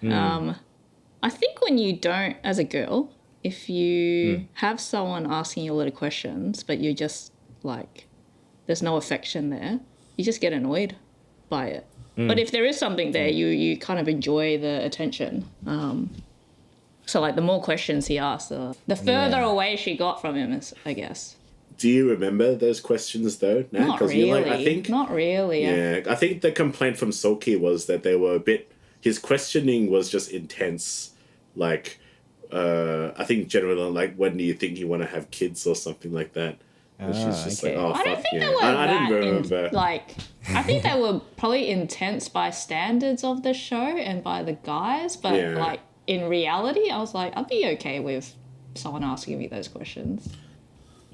I think when you don't, as a girl, if you have someone asking you a lot of questions, but you just like, there's no affection there, you just get annoyed by it. But if there is something there, you kind of enjoy the attention. So like the more questions he asked, the further away she got from him, I guess. Do you remember those questions though? No? Not really. I think Not really. Yeah, I think the complaint from Soki was that they were a bit. His questioning was just intense. Like, I think generally, like, when do you think you want to have kids or something like that? And she's just like, oh, I don't fuck think yeah. they were I didn't remember. I think they were probably intense by standards of the show and by the guys, but like in reality, I was like, I'd be okay with someone asking me those questions.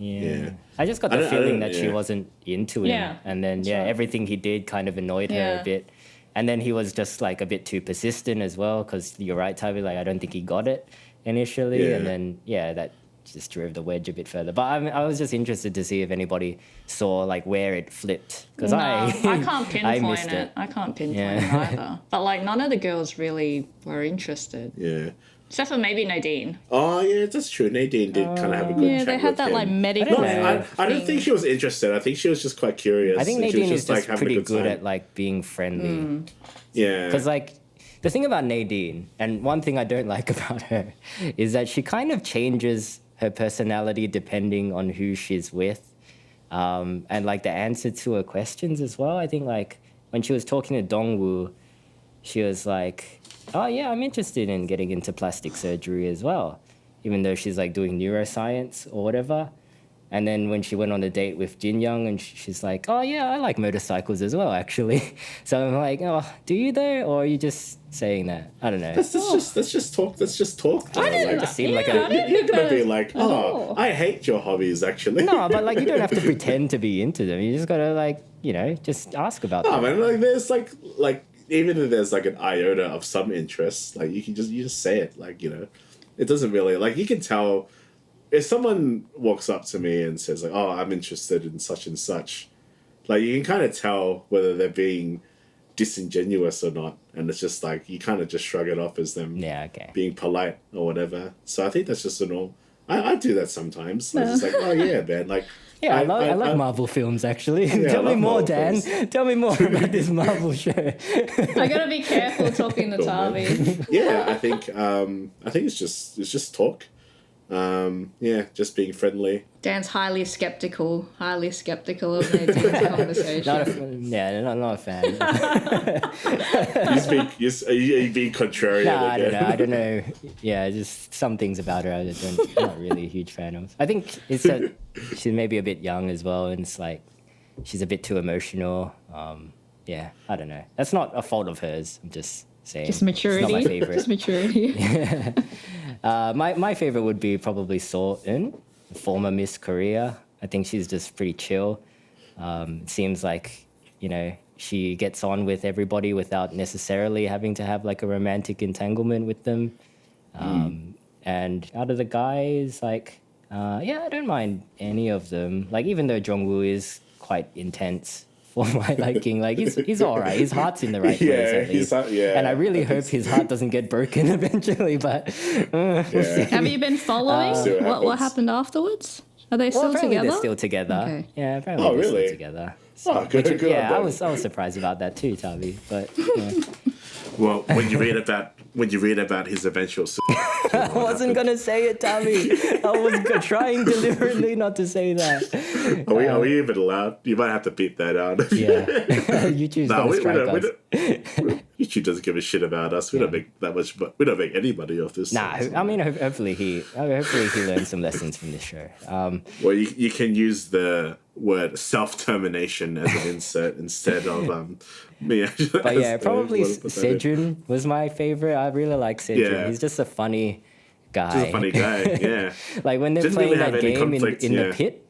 Yeah. I just got the feeling that she wasn't into him. Yeah. And then, everything he did kind of annoyed her a bit. And then he was just like a bit too persistent as well, because you're right, Tavi, like I don't think he got it initially. And then, that just drove the wedge a bit further. But I was just interested to see if anybody saw like where it flipped. Because I can't pinpoint it. I can't pinpoint it either. But like none of the girls really were interested. Yeah. Except for maybe Nadine. Oh, yeah, that's true. Nadine did kind of have a good chat. Yeah, they had that him. like medical. I don't think she was interested. I think she was just quite curious. I think Nadine is just pretty good at like being friendly. Yeah. Because like the thing about Nadine, and one thing I don't like about her, is that she kind of changes her personality depending on who she's with. And like the answer to her questions as well. I think like when she was talking to Dongwoo, she was like, oh yeah, I'm interested in getting into plastic surgery as well, even though she's like doing neuroscience or whatever. And then when she went on a date with Jin Young, and she's like, oh yeah, I like motorcycles as well, actually. So I'm like, oh, do you though? Or are you just saying that? I don't know. Let's just talk. Let's just talk. I didn't just seem like you're gonna be like, oh, I hate your hobbies actually. No, but like you don't have to pretend to be into them. You just gotta like, just ask about them. No, man, like there's like even if there's like an iota of some interest, like you just say it, like, it doesn't really, like, you can tell if someone walks up to me and says like, oh, I'm interested in such and such, like you can kind of tell whether they're being disingenuous or not, and it's just like you kind of just shrug it off as them being polite or whatever. So I think that's just a normal. I do that sometimes. I'm just like, oh yeah, man, like. Yeah, I like Marvel films, actually. Yeah, tell me more, Dan. Tell me more about this Marvel show. I gotta be careful talking to Tavi. Yeah, I think it's just talk. Just being friendly. Dan's highly skeptical of Nadine's conversation. Not a fan. Are you being contrarian? No, I don't know. Yeah, just some things about her I'm not really a huge fan of. I think it's that she's maybe a bit young as well, and it's like she's a bit too emotional. I don't know. That's not a fault of hers. I'm just saying. Just maturity. It's not my favorite. Just maturity. My favorite would be probably Seol, former Miss Korea. I think she's just pretty chill. Seems like, she gets on with everybody without necessarily having to have like a romantic entanglement with them. And out of the guys, like, I don't mind any of them. Like, even though Jong-woo is quite intense for my liking, like he's all right. His heart's in the right place at least. And I really hope his heart doesn't get broken eventually. But we'll see. Have you been following what happened afterwards? Are they still together? They're still together. Okay. Yeah, apparently they're still together. So, good. Yeah, I was surprised about that too, Tavi. But well, when you read about his eventual I wasn't gonna say it, Tavi. I was trying deliberately not to say that. Are we even allowed? You might have to beat that out. Yeah, YouTube's gonna strike us. YouTube doesn't give a shit about us. We don't make that much. We don't make any money off this. Nah, I mean, hopefully he learned some lessons from this show. Well, you can use the word self-termination as an insert instead of me. But yeah, probably Se-jeong was my favorite. I really like Se-jeong. Yeah. He's just a funny guy. Just a funny guy, yeah. Like when they're playing that game in the pit,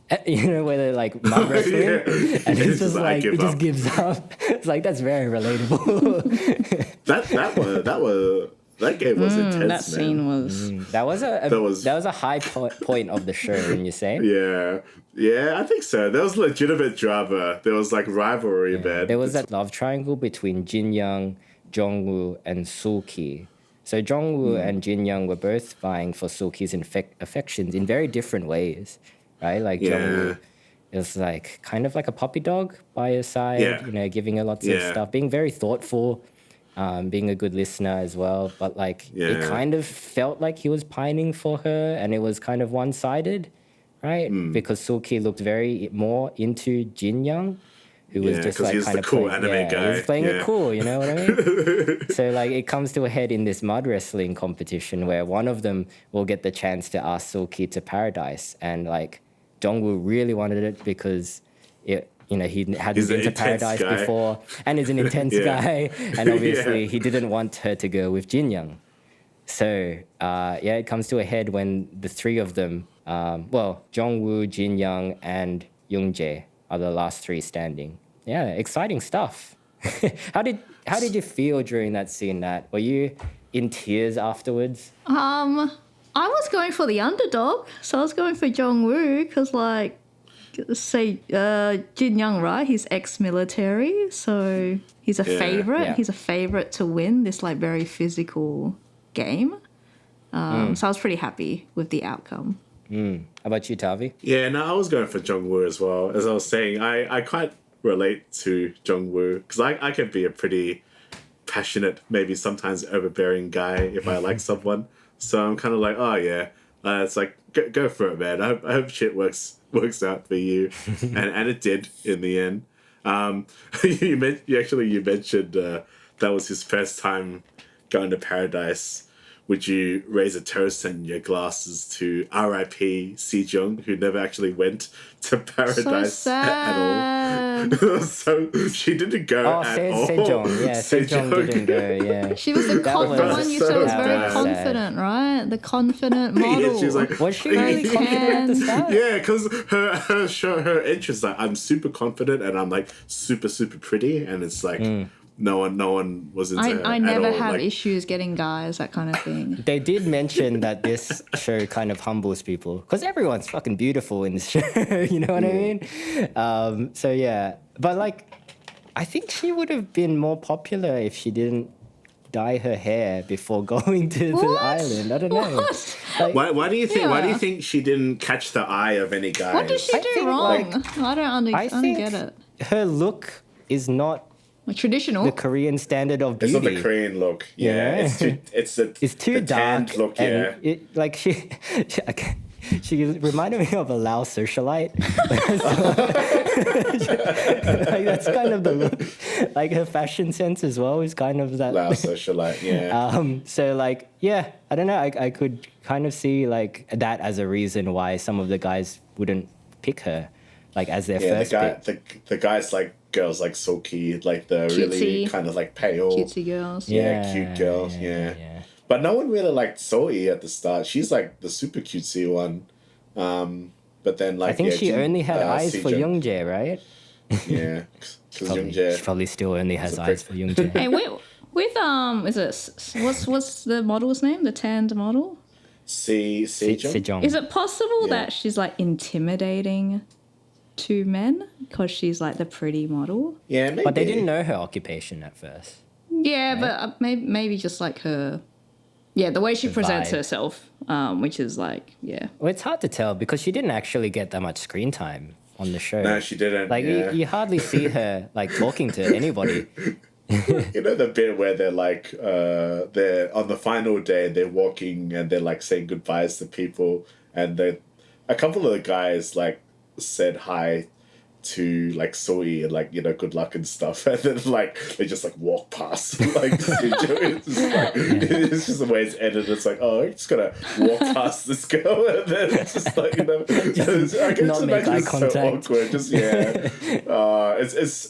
where they're like mud wrestling, and he's just like, he just gives up. It's like, that's very relatable. That game was intense. That scene was. That was a high point of the show. When you say. Yeah, I think so. There was legitimate drama. There was like rivalry, man. There was that love triangle between Jin Young, Jong-woo, and Soo-ki. So Jong-woo and Jin Young were both vying for Soo-ki's affections in very different ways, right? Like Jong-woo is like kind of like a puppy dog by her side, giving her lots of stuff, being very thoughtful. Being a good listener as well, but like it kind of felt like he was pining for her, and it was kind of one-sided, right? Because Sookie looked very more into Jin Young, who was just like he's kind the of cool anime guy. He was playing it cool, you know what I mean? So like it comes to a head in this mud wrestling competition where one of them will get the chance to ask Sookie to Paradise, and like Jongwoo really wanted it because it. You know, he hadn't been to Paradise before, and is an intense guy, and obviously he didn't want her to go with Jin Young. So, it comes to a head when the three of them, Jongwoo, Jin Young, and Yoong Jae are the last three standing. Yeah, exciting stuff. How did you feel during that scene, Nat? Were you in tears afterwards? I was going for the underdog, so I was going for Jongwoo because, like, say Jin Young, right? He's ex-military, so he's a favorite. Yeah. He's a favorite to win this like very physical game. So I was pretty happy with the outcome. How about you, Tavi? Yeah, no, I was going for Jongwoo as well. As I was saying, I quite relate to Jongwoo because I can be a pretty passionate, maybe sometimes overbearing guy if I like someone. So I'm kind of like, oh yeah, it's like go for it, man. I hope shit works out for you, and it did in the end. You mentioned that was his first time going to Paradise. Would you raise a toast and your glasses to R.I.P. Se-jeong, who never actually went to Paradise at all? So she didn't go at all. Se-jeong. Yeah, Se-jeong didn't go, yeah. She was the confident one. You said was very confident, right? The confident model. Yeah, she's like, was she really confident at the start? Yeah, because her entrance, like, I'm super confident and I'm like super, super pretty. And it's like, no one was into her I never at all. have like, issues getting guys, that kind of thing. They did mention that this show kind of humbles people because everyone's fucking beautiful in this show. You know what I mean? So yeah, but like, I think she would have been more popular if she didn't dye her hair before going to the island. I don't know. Like, why do you think? Why do you think she didn't catch the eye of any guys? What did she do wrong? I don't get it. Her look is not traditional. the Korean standard of beauty. It's not the Korean look. Yeah, it's too dark look. Yeah, she reminded me of a Lao socialite. Like that's kind of the look. Like her fashion sense as well is kind of that. Lao socialite. Yeah. So like, yeah, I don't know. I could kind of see like that as a reason why some of the guys wouldn't pick her, like as their first pick. The guys like girls like Sookie, like the Cutesy. really kind of like pale, Cutesy girls. Yeah, cute girls. Yeah. But no one really liked Soe at the start. She's like the super cutesy one. But then like I think she only had eyes for Yoong Jae, right? Yeah, because Yoong She Jae. probably still only has eyes for Yoong Jae. Hey, with is it what's the model's name? The tanned model? Se-jeong. Is it possible that she's like intimidating to men because she's like the pretty model? Yeah, maybe. But they didn't know her occupation at first. Yeah, right? But maybe just like her. Yeah, the way she presents herself, which is like, yeah. Well, it's hard to tell because she didn't actually get that much screen time on the show. No, she didn't. Like, you hardly see her, like, talking to anybody. You know the bit where they're like, they're on the final day, they're walking and they're like saying goodbyes to people. And a couple of the guys like said hi to like Soe and like, you know, good luck and stuff, and then like they just like walk past like it's just the way it's edited. It's like, oh, I'm just gonna walk past this girl, and then it's just like, you know, I can not make eye contact. So awkward. Just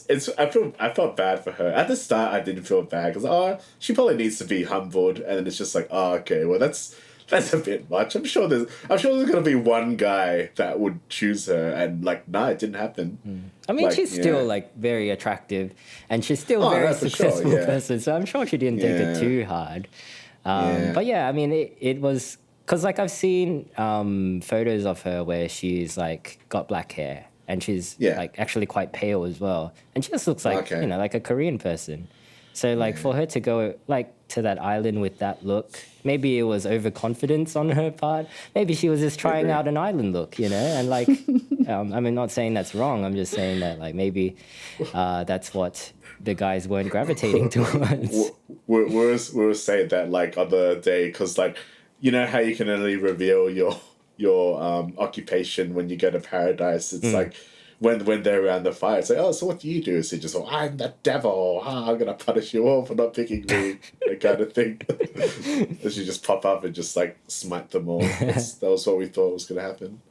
it's I felt bad for her at the start. I didn't feel bad because she probably needs to be humbled, and then it's just like, oh, okay, well that's a bit much. I'm sure there's gonna be one guy that would choose her, and like, nah, it didn't happen. I mean, like, she's still like very attractive, and she's still a very successful person. So I'm sure she didn't take it too hard. But yeah, I mean, it was because like I've seen photos of her where she's like got black hair, and she's like actually quite pale as well, and she just looks like you know, like a Korean person. So like for her to go like to that island with that look, maybe it was overconfidence on her part. Maybe she was just trying out an island look, you know, and like, I mean, not saying that's wrong. I'm just saying that like maybe that's what the guys weren't gravitating towards. We'll say that like on the day, because like, you know how you can only reveal your your occupation when you go to paradise. It's like when they're around the fire, it's like, oh, so what do you do? So you just, oh, I'm the devil. I'm gonna punish you all for not picking me, that kind of thing. And she just pop up and just like smite them all. That was what we thought was gonna happen.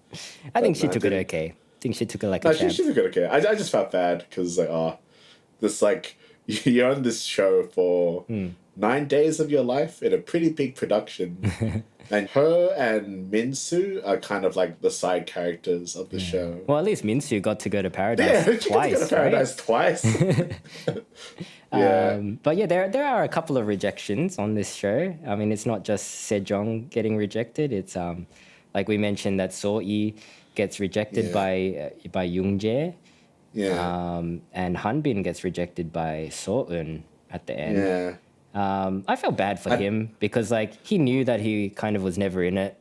I think she took it okay. I think she took it like a champ. She took it okay. I just felt bad because like, oh, this like you're on this show for 9 days of your life in a pretty big production. And her and Minsu are kind of like the side characters of the show. Well, at least Minsu got to go to paradise twice. Got to paradise twice. Yeah. But yeah, there are a couple of rejections on this show. I mean, it's not just Se-jeong getting rejected. It's like we mentioned that Seol gets rejected by Yoong. Yeah. And Hanbin gets rejected by Seol at the end. Yeah. I felt bad for him because like he knew that he kind of was never in it.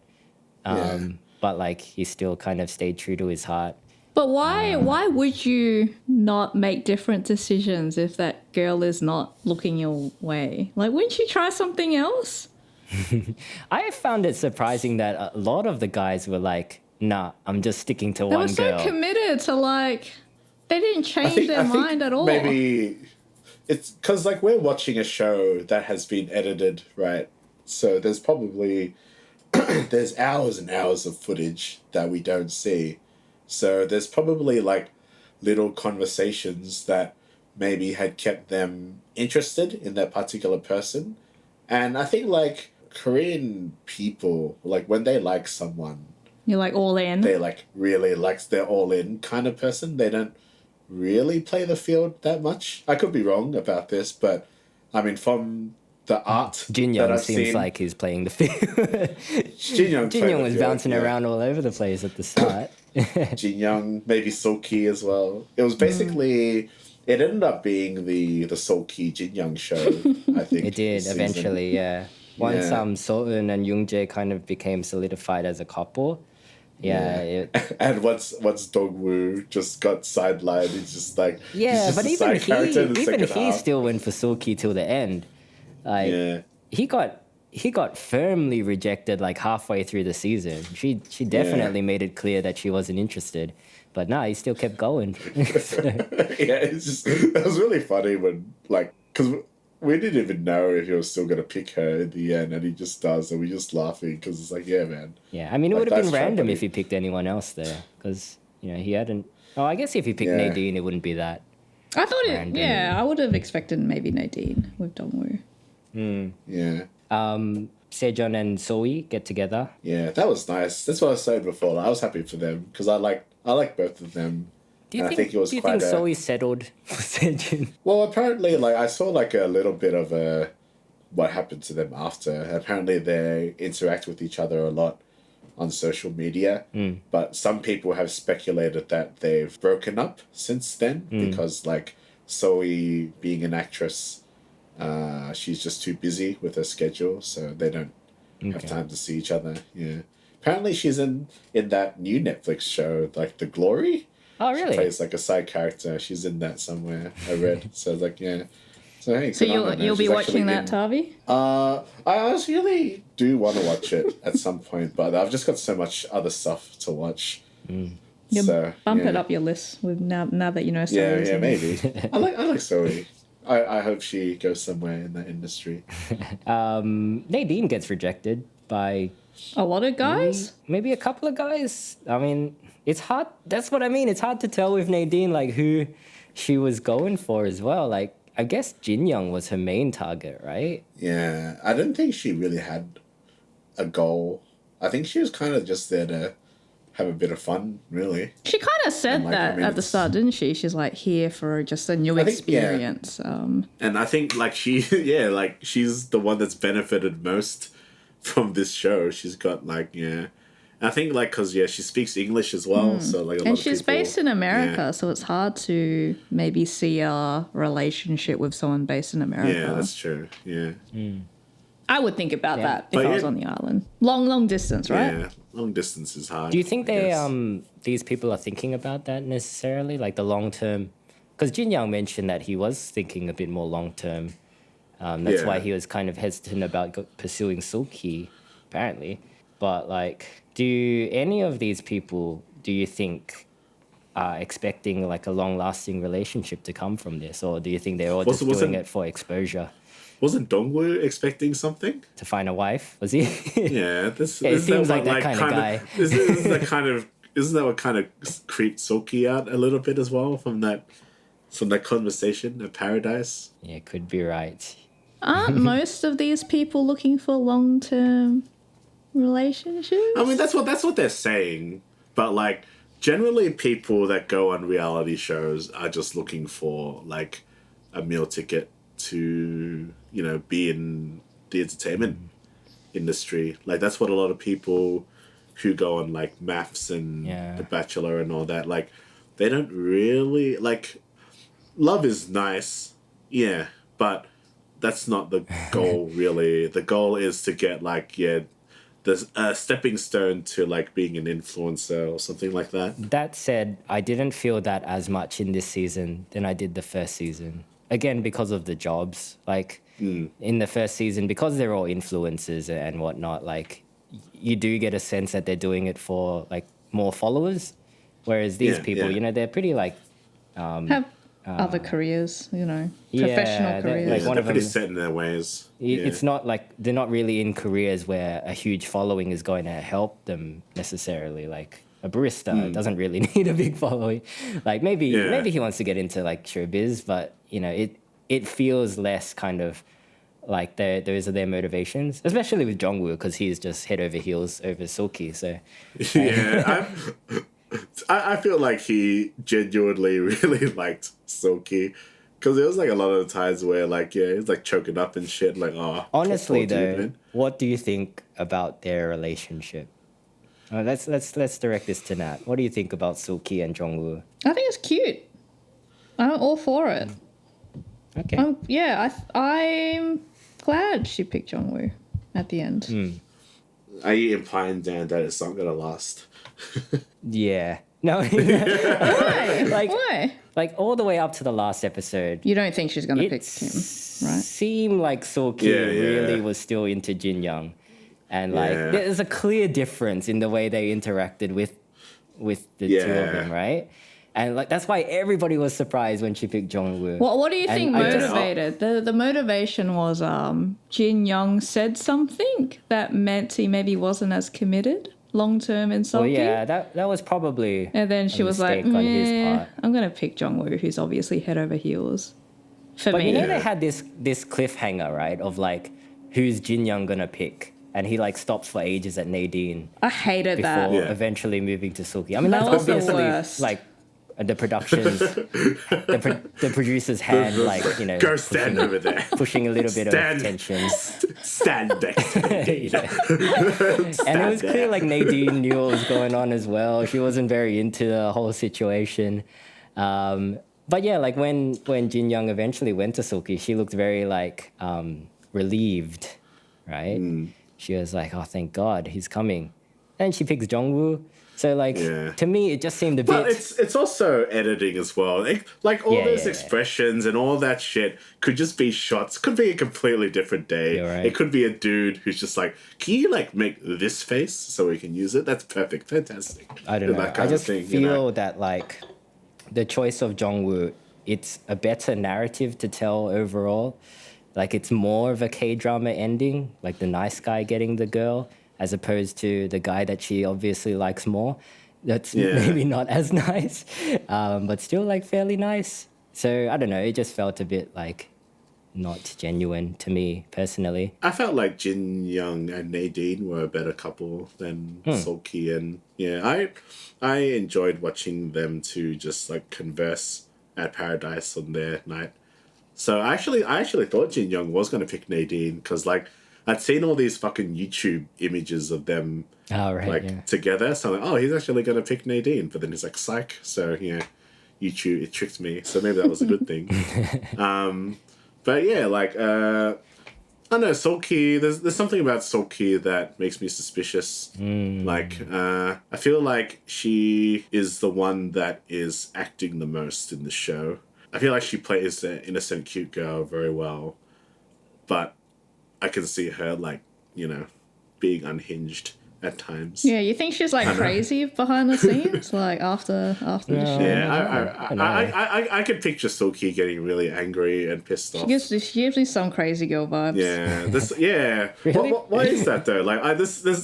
But like he still kind of stayed true to his heart. But why would you not make different decisions if that girl is not looking your way? Like, wouldn't you try something else? I found it surprising that a lot of the guys were like, nah, I'm just sticking to one girl. They were so committed to like, they didn't change their mind at all. Maybe it's because like we're watching a show that has been edited, right? So there's probably there's hours and hours of footage that we don't see. So there's probably like little conversations that maybe had kept them interested in that particular person. And I think like Korean people, like when they like someone, you're like all in. They like really like they're all in kind of person. They don't really play the field that much. I could be wrong about this, but I mean from the art Jin Young seems like he's playing the field. Jin Young was bouncing around all over the place at the start. Jin Young, maybe Seol as well. It was basically it ended up being the Seol Jin Young show, I think. It did eventually, yeah. Once Seol and Yoong kind of became solidified as a couple. Yeah. And once Dong-woo just got sidelined, he's just like but even he still went for Seol till the end. Like he got firmly rejected like halfway through the season. She definitely made it clear that she wasn't interested. But he still kept going. It's just it was really funny when like because we didn't even know if he was still gonna pick her in the end, and he just does, and we just laughing because it's like, yeah, man. Yeah, I mean, it would have been random if he picked anyone else there, because he hadn't. Oh, I guess if he picked Nadine, it wouldn't be that. I thought random. I would have expected maybe Nadine with Dong-woo. Yeah. Se-jeong and Seol get together. Yeah, that was nice. That's what I said before. Like, I was happy for them because I like both of them. Do you think Seol settled for Se-jeong? Well, apparently, like I saw like a little bit of what happened to them after. Apparently, they interact with each other a lot on social media, but some people have speculated that they've broken up since then because like Seol being an actress, she's just too busy with her schedule, so they don't have time to see each other. Yeah, apparently she's in that new Netflix show, like The Glory. Oh, really? She plays like a side character. She's in that somewhere. I read. So like, yeah. So hey, so you'll be watching that, Tavi? I really do want to watch it at some point, but I've just got so much other stuff to watch. So bump it up your list with now that you know Seol. Yeah, maybe. I like Seol. I hope she goes somewhere in that industry. Nadine gets rejected by a lot of guys. Maybe a couple of guys. I mean, it's hard. That's what I mean. It's hard to tell with Nadine like who she was going for as well. Like I guess Jin Young was her main target, right? Yeah, I don't think she really had a goal. I think she was kind of just there to have a bit of fun, really. She kind of said that at the start, didn't she? She's like here for just a new experience. And I think like she's the one that's benefited most from this show. She's got like, I think like because she speaks English as well, so like a lot of she's people, based in America, so it's hard to maybe see a relationship with someone based in America. Yeah, that's true. Yeah. I would think about that if I was on the island. Long distance, right? Yeah, long distance is hard. Do you think these people are thinking about that necessarily, like the long term? Because Jin Young mentioned that he was thinking a bit more long term. That's why he was kind of hesitant about pursuing Seol, apparently. But like, do any of these people, do you think, are expecting like a long-lasting relationship to come from this, or do you think they're all just doing it for exposure? Wasn't Dongwoo expecting something To find a wife? Was he? Yeah, It seems like that kind of guy. Isn't that what kind of creeped Soki out a little bit as well from that conversation at Paradise? Yeah, could be right. Aren't most of these people looking for long-term relationships? I mean, that's what they're saying, but like generally people that go on reality shows are just looking for like a meal ticket to, you know, be in the entertainment industry. Like that's what a lot of people who go on like Maths and The Bachelor and all that, like they don't really like, love is nice, yeah, but that's not the goal really. The goal is to get like, there's a stepping stone to like being an influencer or something like that. That said, I didn't feel that as much in this season than I did the first season. Again, because of the jobs. Like, in the first season, because they're all influencers and whatnot, like, you do get a sense that they're doing it for, like, more followers. Whereas these people, you know, they're pretty, like... have other careers, you know, professional careers. Like they're pretty set in their ways. It's not like they're not really in careers where a huge following is going to help them necessarily. Like a barista doesn't really need a big following. Like maybe he wants to get into like showbiz, but you know it feels less kind of like those are their motivations, especially with Jongwoo because he's just head over heels over Soki. So I feel like he genuinely really liked Soki, because there was like a lot of times where like he's like choking up and shit. Like, oh, honestly though, what do you think about their relationship? Let's direct this to Nat. What do you think about Soki and Jongwoo? I think it's cute. I'm all for it. Okay. I'm glad she picked Jongwoo at the end. Are you implying, Dan, that it's not gonna last? Yeah. No. Why? Like, Why? Like all the way up to the last episode. You don't think she's going to pick him, right? Seemed like Soki really was still into Jin Young. And like there's a clear difference in the way they interacted with the two of them, right? And like that's why everybody was surprised when she picked Jongwoo. What do you think motivated? The motivation was Jin Young said something that meant he maybe wasn't as committed long-term in Soki. Well, yeah, that was probably and then she was like, on his part. I'm going to pick Jongwoo, who's obviously head over heels for but me. You know they had this cliffhanger, right, of like, who's Jin Young going to pick? And he like stops for ages at Nadine. I hated that. Before eventually moving to Soki. I mean, that's was the obviously worst. like the production's, the producer's hand, like, you know. Go stand over there. Pushing a little bit of tension. Stand back. And it was clear like Nadine knew what was going on as well. She wasn't very into the whole situation. But yeah, like when Jin Young eventually went to Soki, she looked very like relieved, right? She was like, oh, thank God, he's coming. And she picks Jongwoo. So, like, to me, it just seemed a bit... But it's also editing as well. Like, all those expressions and all that shit could just be shots. Could be a completely different day. Right. It could be a dude who's just like, can you, like, make this face so we can use it? That's perfect. Fantastic. I don't know. I just feel that, like, the choice of Jongwoo, it's a better narrative to tell overall. Like, it's more of a K-drama ending, like the nice guy getting the girl, as opposed to the guy that she obviously likes more. That's maybe not as nice, but still like fairly nice. So I don't know, it just felt a bit like not genuine to me personally. I felt like Jin Young and Nadine were a better couple than Soki, and I enjoyed watching them two just like converse at Paradise on their night. So I actually thought Jin Young was going to pick Nadine because like I'd seen all these fucking YouTube images of them together. So I'm like, oh, he's actually going to pick Nadine. But then he's like, psych. So, YouTube, it tricked me. So maybe that was a good thing. But yeah, like, I don't know, Soki, there's something about Soki that makes me suspicious. Like, I feel like she is the one that is acting the most in the show. I feel like she plays the innocent, cute girl very well. But I can see her, like, being unhinged at times. Yeah, you think she's like crazy behind the scenes, like after the show? Yeah, I could picture Silky getting really angry and pissed off. She gives me some crazy girl vibes. Yeah, Really? Why is that though? Like,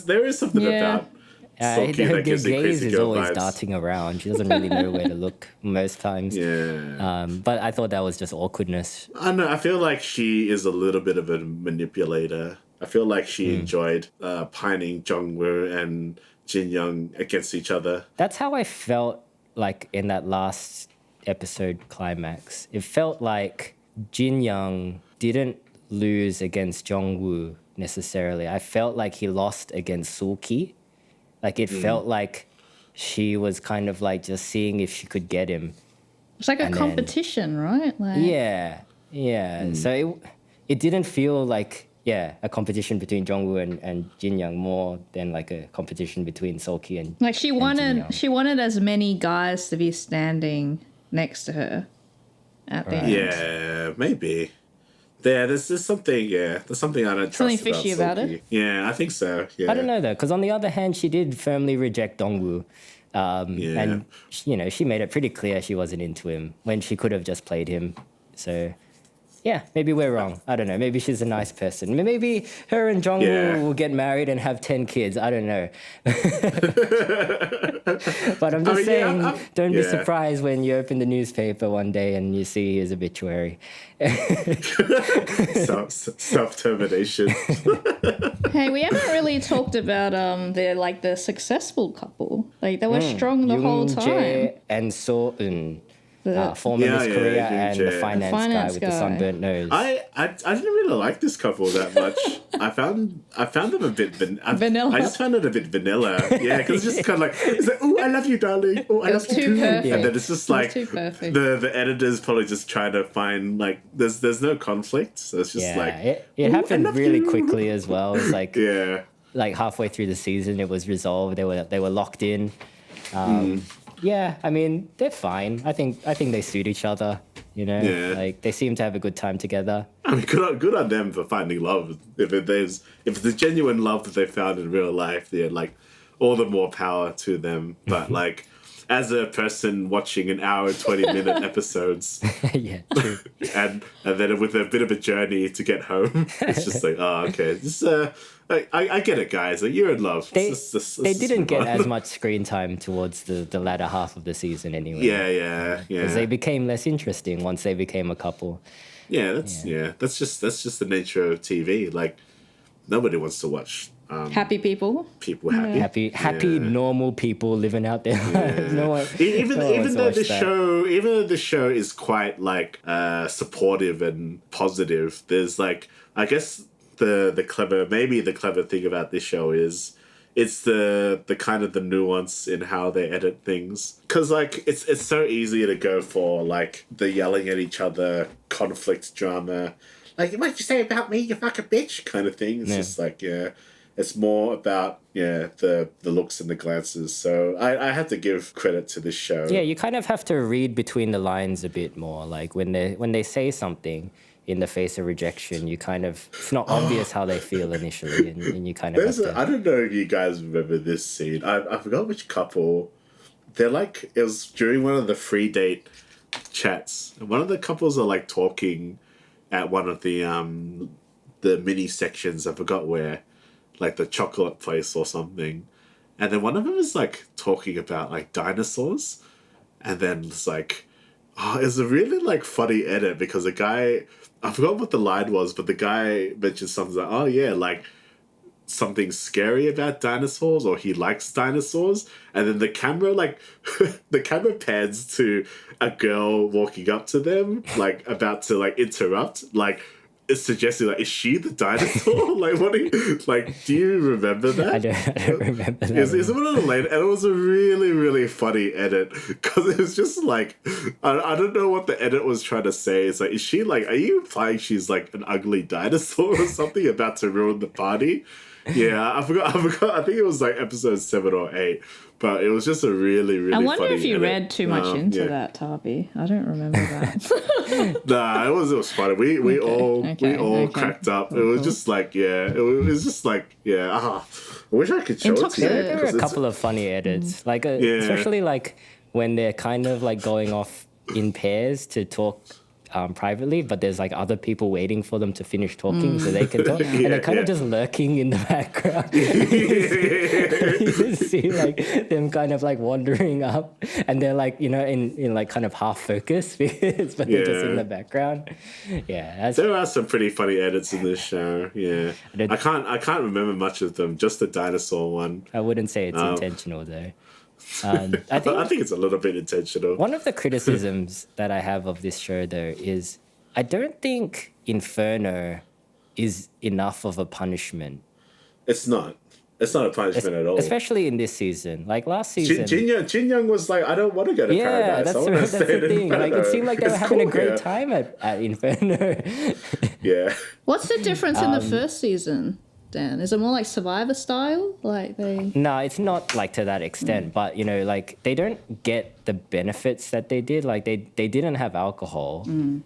there is something about Silky her that gives me gaze crazy is girl always vibes. darting around. She doesn't really know where to look most times. Yeah. But I thought that was just awkwardness. I don't know. I feel like she is a little bit of a manipulator. I feel like she enjoyed pining Jong-woo and Jin-young against each other. That's how I felt like in that last episode climax. It felt like Jin-young didn't lose against Jong-woo necessarily. I felt like he lost against Sulki. Like it felt like she was kind of like just seeing if she could get him. It's like a And then- competition, right? Like, Yeah. So it didn't feel like a competition between Jong-woo and Jin-young more than like a competition between Seolki and like she Jin-young. wanted as many guys to be standing next to her at the end. Yeah, maybe. There's something. Yeah, there's something I don't Something trust fishy about Silky. it? Yeah, I think so. Yeah. I don't know though, because on the other hand, she did firmly reject Dongwoo. And, she made it pretty clear she wasn't into him when she could have just played him. So, yeah, maybe we're wrong. I don't know. Maybe she's a nice person. Maybe her and Jongwoo will get married and have 10 kids. I don't know. But I'm just saying, don't be surprised when you open the newspaper one day and you see his obituary. Self-termination. Hey, we haven't really talked about the successful couple. Like they were strong the whole Yoong time. Jae and Seol former Miss Korea Yoong and the Jae. finance guy with the guy. sunburnt nose. I didn't really like this couple that much. I found them a bit Vanilla. I just found it a bit vanilla. Yeah, because it's just kind of like, it's like, oh, I love you, darling. Oh, I It love was you too too. perfect. And then it's just It was like too perfect. the editor's probably just trying to find like there's no conflict, so it's just like it "Ooh, I happened love really you." quickly as well. It was like Yeah. like halfway through the season, it was resolved. They were locked in. Yeah, I mean they're fine. I think they suit each other. Yeah. Like they seem to have a good time together. I mean, good on them for finding love. If it's the genuine love that they found in real life, they're like all the more power to them. But like, as a person watching an hour and 20-minute episodes, Yeah, true. and then with a bit of a journey to get home, it's just like, oh, okay, this I get it, guys. Like, you're in love. They Let's didn't move get on. as much screen time towards the latter half of the season anyway. Yeah. Because they became less interesting once they became a couple. That's just the nature of TV. Like, nobody wants to watch Happy people. people happy. Happy normal people living out their lives. No one, Even no one wants to though watch that. even though the show is quite like supportive and positive, there's like, I guess the clever thing about this show is it's the kind of the nuance in how they edit things, because like it's so easy to go for like the yelling at each other conflict drama, like, what you say about me, you fucking bitch kind of thing. It's just like, it's more about the looks and the glances. So I have to give credit to this show. Yeah, you kind of have to read between the lines a bit more. Like when they say something in the face of rejection, you kind of, it's not obvious how they feel initially, and you kind of have to... I don't know if you guys remember this scene. I forgot which couple. They're like, it was during one of the free date chats. And one of the couples are like talking at one of the mini sections. I forgot where, like the chocolate place or something. And then one of them is like talking about like dinosaurs. And then it's like, it's a really like funny edit, because the guy, I forgot what the line was, but the guy mentioned something like, oh yeah, like something scary about dinosaurs, or he likes dinosaurs. And then the camera the camera pans to a girl walking up to them, like about to like interrupt, like it's suggesting like, is she the dinosaur? Like, what do you remember that? I don't remember that. It's one of the late, and it was a really, really funny edit, because it was just like, I don't know what the edit was trying to say. It's like, is she like, are you implying she's like an ugly dinosaur or something about to ruin the party? Yeah, I forgot. I think it was like episode 7 or 8. But it was just a really, really I wonder funny if you edit. read too much into that, Tarby. I don't remember that. Nah, it was funny. We all cracked up. It was just like, it was just like, I wish I could show it to you. There were a couple of funny edits, like especially like when they're kind of like going off in pairs to talk privately, but there's like other people waiting for them to finish talking so they can talk, and they're kind of just lurking in the background. You just see like them kind of like wandering up, and they're like, you know, in like kind of half focus, but they're just in the background. Yeah, there are some pretty funny edits in this show. Yeah, I can't remember much of them. Just the dinosaur one. I wouldn't say it's intentional though. I think it's a little bit intentional. One of the criticisms that I have of this show, though, is I don't think Inferno is enough of a punishment. It's not. It's not a punishment at all. Especially in this season. Like last season. Jin Young was like, I don't want to go to Paradise. That's the thing. Like, it seemed like they were having a great time at Inferno. Yeah. What's the difference in the first season, Dan? Is it more like Survivor style? Like they... No, it's not like to that extent. But, you know, like they don't get the benefits that they did. Like they didn't have alcohol in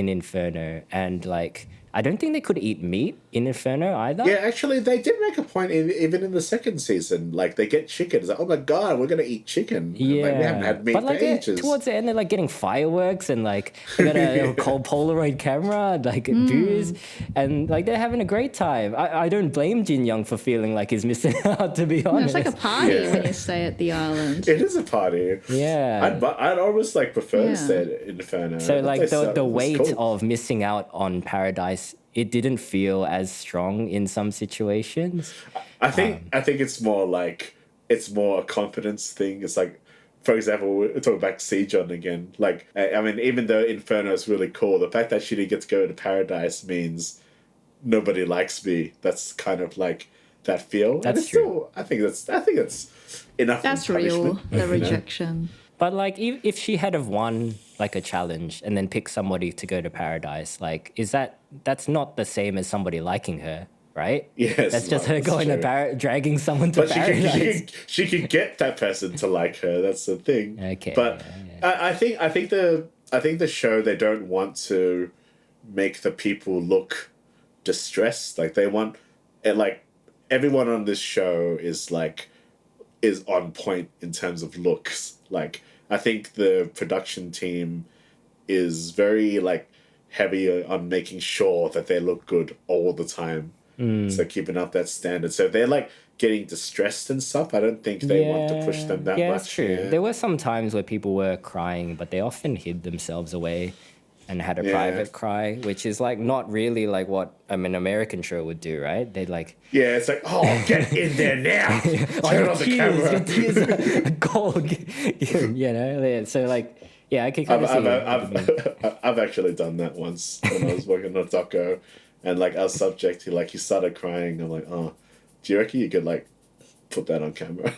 Inferno. And like... I don't think they could eat meat in Inferno either. Yeah, actually, they did make a point even in the second season. Like, they get chicken. It's like, oh my God, we're going to eat chicken. Yeah. Like, we haven't had meat for ages. Towards the end, they're like getting fireworks and like they got a cold Polaroid camera, like booze. And like they're having a great time. I don't blame Jin Young for feeling like he's missing out, to be honest. It's like a party when you stay at the island. It is a party. Yeah. I'd almost like prefer to stay at Inferno. So like the weight of missing out on Paradise, it didn't feel as strong in some situations. I think it's more like it's more a confidence thing. It's like, for example, we're talking about Se-jeong again. Like, I mean, even though Inferno is really cool, the fact that she didn't get to go to Paradise means nobody likes me. That's kind of like that feel. That's true. Still, I think that's enough. That's real. The rejection. But like, if she had have won like a challenge and then picked somebody to go to Paradise, like, that's not the same as somebody liking her, right? Yes, that's just her going to dragging someone to Paradise. She could get that person to like her. That's the thing. Okay, but I think the show, they don't want to make the people look distressed. Like they want, and like everyone on this show is on point in terms of looks. Like, I think the production team is very like heavy on making sure that they look good all the time. So keeping up that standard. So they're like getting distressed and stuff. I don't think they want to push them that much. That's true. Yeah. There were some times where people were crying, but they often hid themselves away and had a private cry, which is like not really like what an American show would do, right? They'd like... Yeah, it's like, oh, get in there now. Turn on the camera. Your tears are gold. You know? So like, yeah, I can kind of see I've actually done that once when I was working on a doco, and like our subject, he started crying. I'm like, oh, do you reckon you could like put that on camera?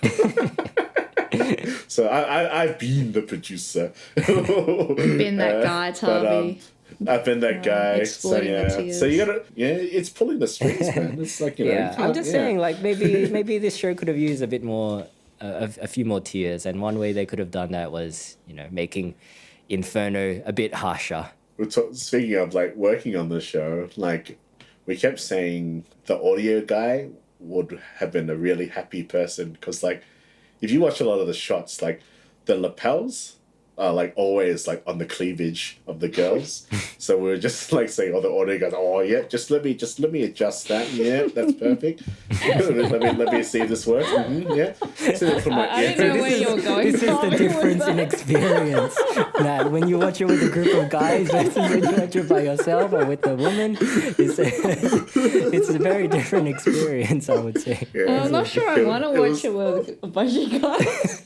So I've been the producer. Been that guy, Tarby. I've been that guy. So you gotta, it's pulling the strings, man. It's like, you know. I'm just saying, like maybe this show could have used a bit more, a few more tears, and one way they could have done that was, you know, making Inferno a bit harsher. Speaking of like working on the show, like we kept saying the audio guy would have been a really happy person, because like if you watch a lot of the shots, like the lapels are like always like on the cleavage of the girls. So we were just like saying, the audio guys, just let me adjust that. Yeah, that's perfect. let me see if this works. Yeah. I didn't know where you're going. This is the difference in experience. That when you watch it with a group of guys versus when you watch it by yourself or with a woman, it's a very different experience, I would say. Yeah, I'm not sure I want to watch it with a bunch of guys.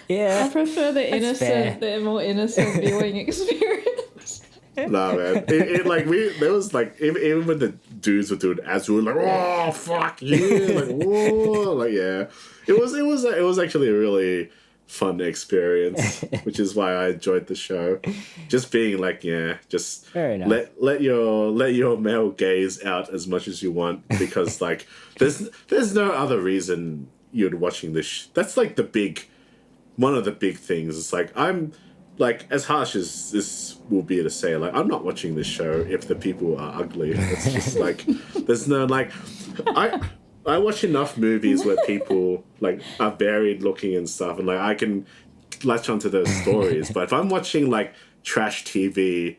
Yeah, I prefer the more innocent viewing experience. Nah, man. There was like even when the dudes were doing ads, we were like, oh fuck you, like whoa, like yeah. It was actually a really fun experience, which is why I enjoyed the show. Just being like, just Very nice. let your male gaze out as much as you want, because like there's no other reason you're watching this. That's like one of the big things. It's like, I'm like, as harsh as this will be to say, like, I'm not watching this show if the people are ugly. It's just like, there's no like, I watch enough movies where people like are varied looking and stuff, and like I can latch onto those stories. But if I'm watching like trash TV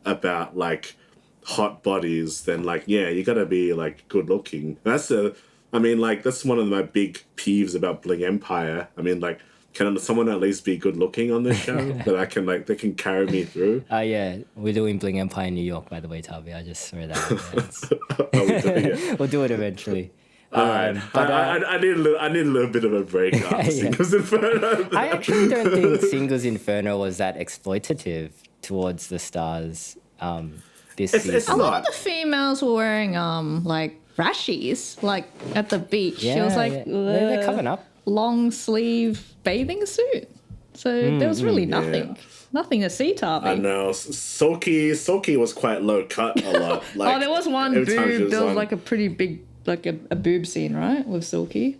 about like hot bodies, then like, you gotta be like good looking. That's one of my big peeves about Bling Empire. I mean, like, can someone at least be good looking on this show that I can like, they can carry me through? Yeah, we're doing Bling Empire in New York, by the way, Tavi. I just saw that. Are we doing it? We'll do it eventually. All right. I need a little bit of a break after Singles Inferno. I actually don't think Singles Inferno was that exploitative towards the stars this season. It's A lot of not. the females were wearing like rashies, like at the beach. It was like they're covering up. long sleeve bathing suit. So there was really nothing to see, Tavi. I know. Soki was quite low cut a lot. Like, Oh, there was one every time she boob. There was on- like a pretty big, like a boob scene, right, with Silky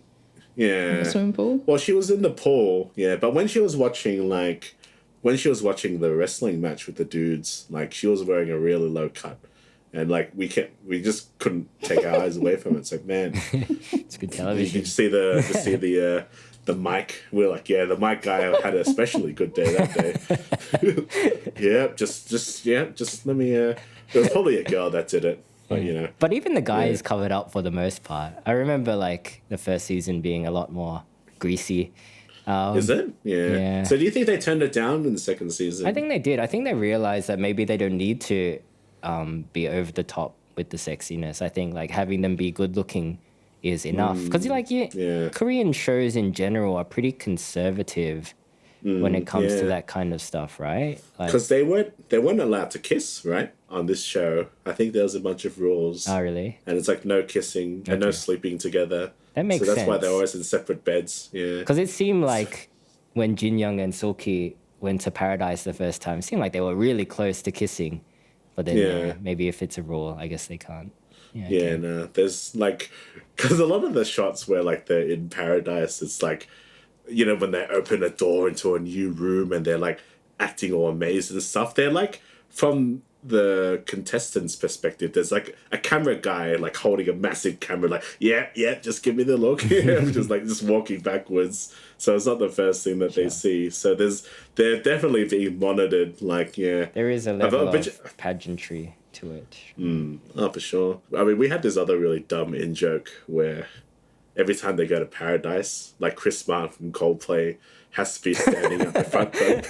in yeah. the swimming pool. Well, she was in the pool, but when she was watching the wrestling match with the dudes, like, she was wearing a really low cut, and like we just couldn't take our eyes away from it. It's like, man, It's good you television. can see the mic. We're like, the mic guy had an especially good day that day. Just let me. There was probably a girl that did it, but you know. But even the guys covered up for the most part. I remember like the first season being a lot more greasy. Is it? yeah. So do you think they turned it down in the second season? I think they did. I think they realized that maybe they don't need to be over the top with the sexiness. I think like having them be good looking is enough. Because Korean shows in general are pretty conservative when it comes to that kind of stuff, right? Because they weren't allowed to kiss, right? On this show, I think there was a bunch of rules. Oh, really? And it's like no kissing and no sleeping together. That makes So that's why sense. they're always in separate beds. Yeah. Because it seemed like when Jin Young and Seolki went to Paradise the first time, it seemed like they were really close to kissing. But then maybe if it's a rule, I guess they can't. Yeah, no. There's like, because a lot of the shots where like they're in Paradise, it's like, you know, when they open a door into a new room and they're like acting all amazed and stuff. They're like, from the contestants' perspective, there's like a camera guy like holding a massive camera, like, just give me the look. just walking backwards. So it's not the first thing that they see. So they're definitely being monitored. Like, There is a level of pageantry to it. Oh, for sure. I mean, we had this other really dumb in-joke where every time they go to Paradise, like Chris Martin from Coldplay has to be standing at the front going,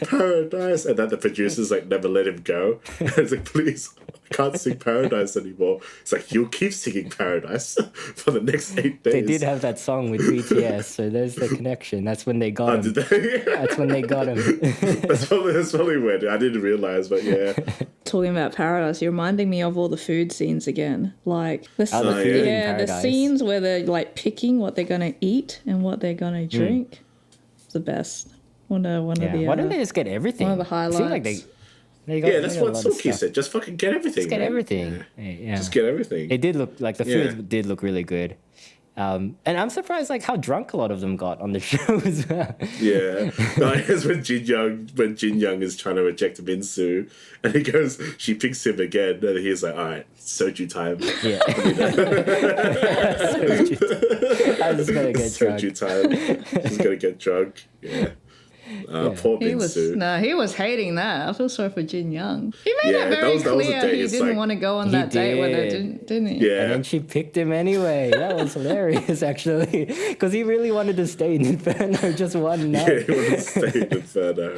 Paradise. And then the producers like never let him go. And it's like, please, I can't sing Paradise anymore. It's like, you'll keep singing Paradise for the next 8 days. They did have that song with BTS, so there's the connection. That's when they got him. Did they? That's when they got him. That's probably weird. I didn't realize, but yeah. Talking about Paradise, you're reminding me of all the food scenes again. Like the the food in the Paradise. scenes where they're like picking what they're gonna eat and what they're gonna drink. It's the best. One of the Why don't they just get everything? one of the It seemed like highlights. they got, That's they got what a lot of Silky stuff. said. Just fucking get everything. Just get man. everything. Yeah. Just get everything. It did look like the food did look really good. And I'm surprised like how drunk a lot of them got on the show as well. Yeah. Like, it's when Jin Young is trying to reject Minsu and he goes, she picks him again and he's like, all right, soju time. Yeah. I'm just gonna get drunk. Soju time. She's gonna get drunk. Yeah. Poor He was Minsu. he was hating that. I feel sorry for Jin Young. He made Yeah, it that very was a clear day. he It's didn't like- want to go on He that date with her, did. didn't he? Yeah. And then she picked him anyway. That was hilarious, actually, because he really wanted to stay in Inferno just one Yeah, night. he wanted to stay in Inferno.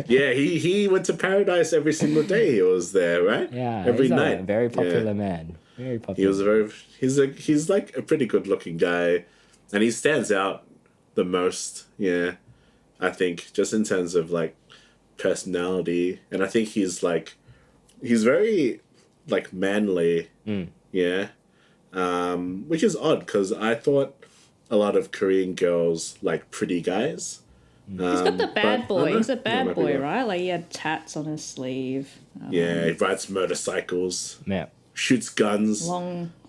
Yeah, he went to Paradise every single day he was there, right? Yeah, Every he's night. a very popular Yeah. man. Very He popular. was he's like a pretty good looking guy, and he stands out the most. Yeah, I think just in terms of like personality, and I think he's very like manly. Yeah, which is odd because I thought a lot of Korean girls like pretty guys. He's got the bad boy. He's a bad boy, wrong. right? Like he had tats on his sleeve. Yeah, he rides motorcycles, Yeah. shoots guns.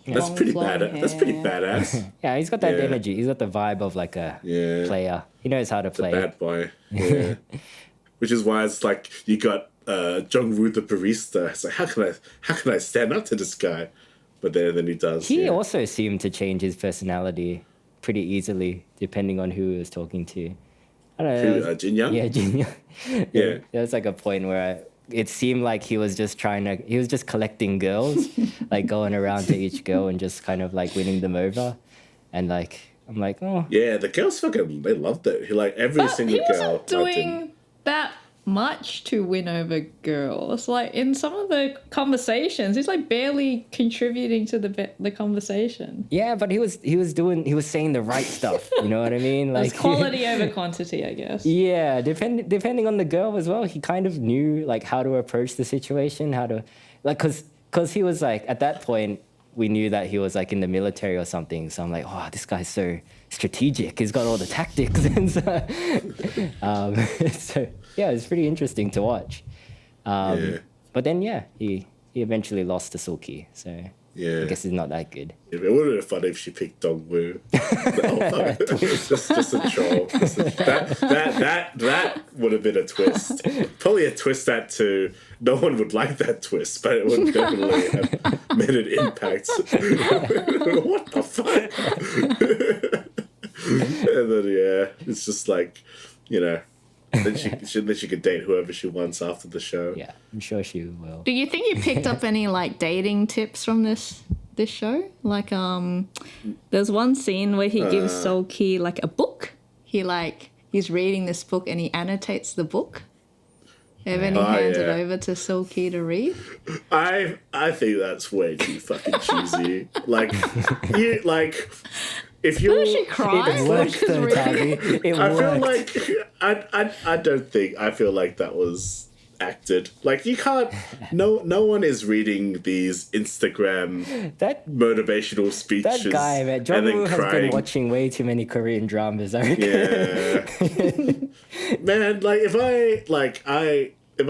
That's pretty badass. That's pretty badass. Yeah, he's got that energy. He's got the vibe of like a player. He knows how to play. Bad boy. Yeah. Which is why it's like you got Jong-woo the barista. It's like how can I stand up to this guy? But then he does. He also seemed to change his personality pretty easily depending on who he was talking to. I don't know. Jin Young? Yeah, Jin Young. Yeah. There was like a point where it seemed like he was just collecting girls, like going around to each girl and just kind of like winning them over. And like, I'm like, oh. Yeah, the girls they loved it. Every single girl. He wasn't doing that much to win over girls. Like in some of the conversations, he's like barely contributing to the conversation. Yeah, but he was saying the right stuff. You know what I mean? Like it's quality over quantity, I guess. Yeah, depending on the girl as well, he kind of knew like how to approach the situation, how to like because he was like at that point we knew that he was like in the military or something. So I'm like, oh, this guy's so strategic. He's got all the tactics and so yeah, it's pretty interesting to watch. But then he eventually lost to Sulki, so I guess it's not that good. It would have been funny if she picked Dong-woo. just a troll. That would have been a twist. Probably a twist that too. No one would like that twist, but it would definitely have made an impact. What the fuck? And then it's just like, then she could date whoever she wants after the show. Yeah, I'm sure she will. Do you think you picked up any like dating tips from this show? Like there's one scene where he gives Seol-ki like a book. He's reading this book and he annotates the book. And then he hands it over to Seol-ki to read. I think that's way too fucking cheesy. If you she cry? It worked though, Tabby. It worked. I feel like that was acted. Like you can't. No one is reading these Instagram motivational speeches. That guy, man, Jong has been watching way too many Korean dramas. I reckon. Yeah, man. Like if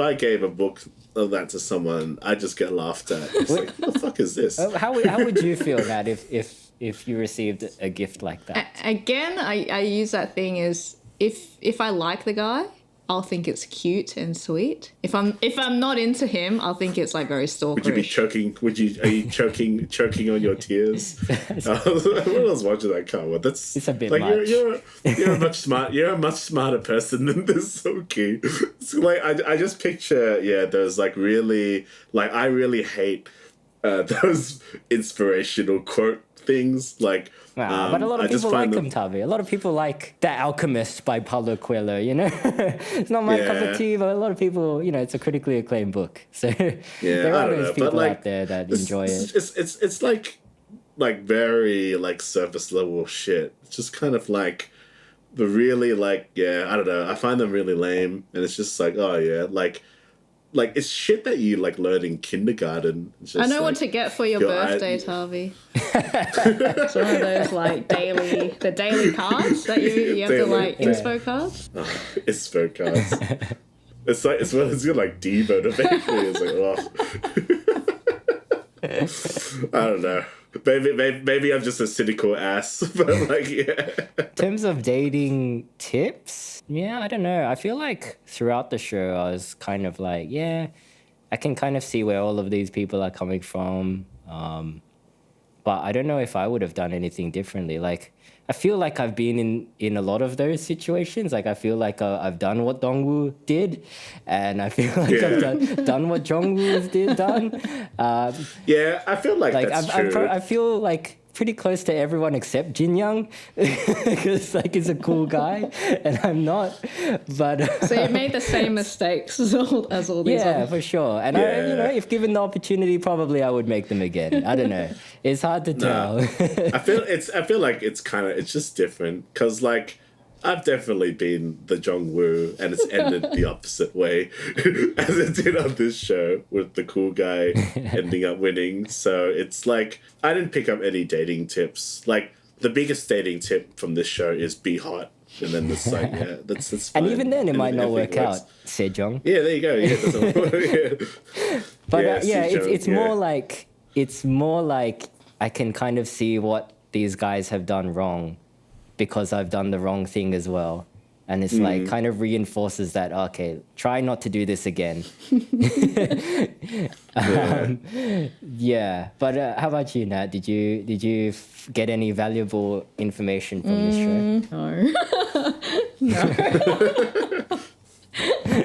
I gave a book of that to someone, I just get laughed at. It's like, what the fuck is this? How would you feel that if you received a gift like that? Again, I use that thing as if I like the guy, I'll think it's cute and sweet. If I'm not into him, I'll think it's like very stalkerish. Would you be choking? Are you choking on your tears? I was watching that comment. It's a bit like much. You're a much smarter person than this, Soki. So like I just picture those like really like I really hate those inspirational quote things like. Wow, but a lot of people like them, Tavi. A lot of people like The Alchemist by Paulo Coelho, It's not my cup of tea, but a lot of people, it's a critically acclaimed book. So there are those people out there that enjoy it. It's like very like surface level shit. It's just kind of like the really like, I don't know. I find them really lame. And it's just like, oh yeah, like it's shit that you like learn in kindergarten. I know what to get for your birthday, Tavi. It's one of those like daily cards that you have to like inspo cards. Oh, inspo cards. It's got like demotivation. It's like I don't know. Maybe I'm just a cynical ass, but like In terms of dating tips, I don't know. I feel like throughout the show, I was kind of like, I can kind of see where all of these people are coming from, but I don't know if I would have done anything differently. Like, I feel like I've been in a lot of those situations. Like, I feel like I've done what Dongwoo did, and I feel like I've done what Jongwoo's done. I feel like that's true. I feel like pretty close to everyone except Jin Young, because like he's a cool guy and I'm not. But so you made the same mistakes as all these. Yeah, for sure. And I, if given the opportunity, probably I would make them again. I don't know. It's hard to tell. I feel like it's just different because like I've definitely been the Jong-woo and it's ended the opposite way as it did on this show with the cool guy ending up winning. So it's like I didn't pick up any dating tips. Like the biggest dating tip from this show is be hot. And then it's like, yeah, that's fine. And even then, it might not work works. out. Se-jeong. Yeah, there you go. Yeah, it doesn't work. But Se-jeong, it's more like I can kind of see what these guys have done wrong because I've done the wrong thing as well. And it's like kind of reinforces that, okay, try not to do this again. But how about you, Nat? Did you get any valuable information from this show? No.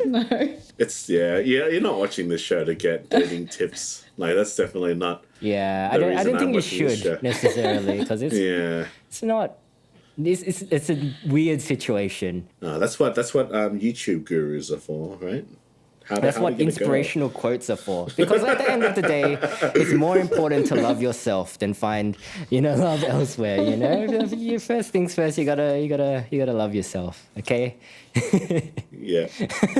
No. It's you're not watching this show to get dating tips. Like that's definitely not. Yeah, I don't think you should necessarily because it's not. It's a weird situation. That's what YouTube gurus are for, right? That's what inspirational quotes are for. Because at the end of the day, it's more important to love yourself than find, love elsewhere. You first things first. You gotta love yourself. Okay. Yeah,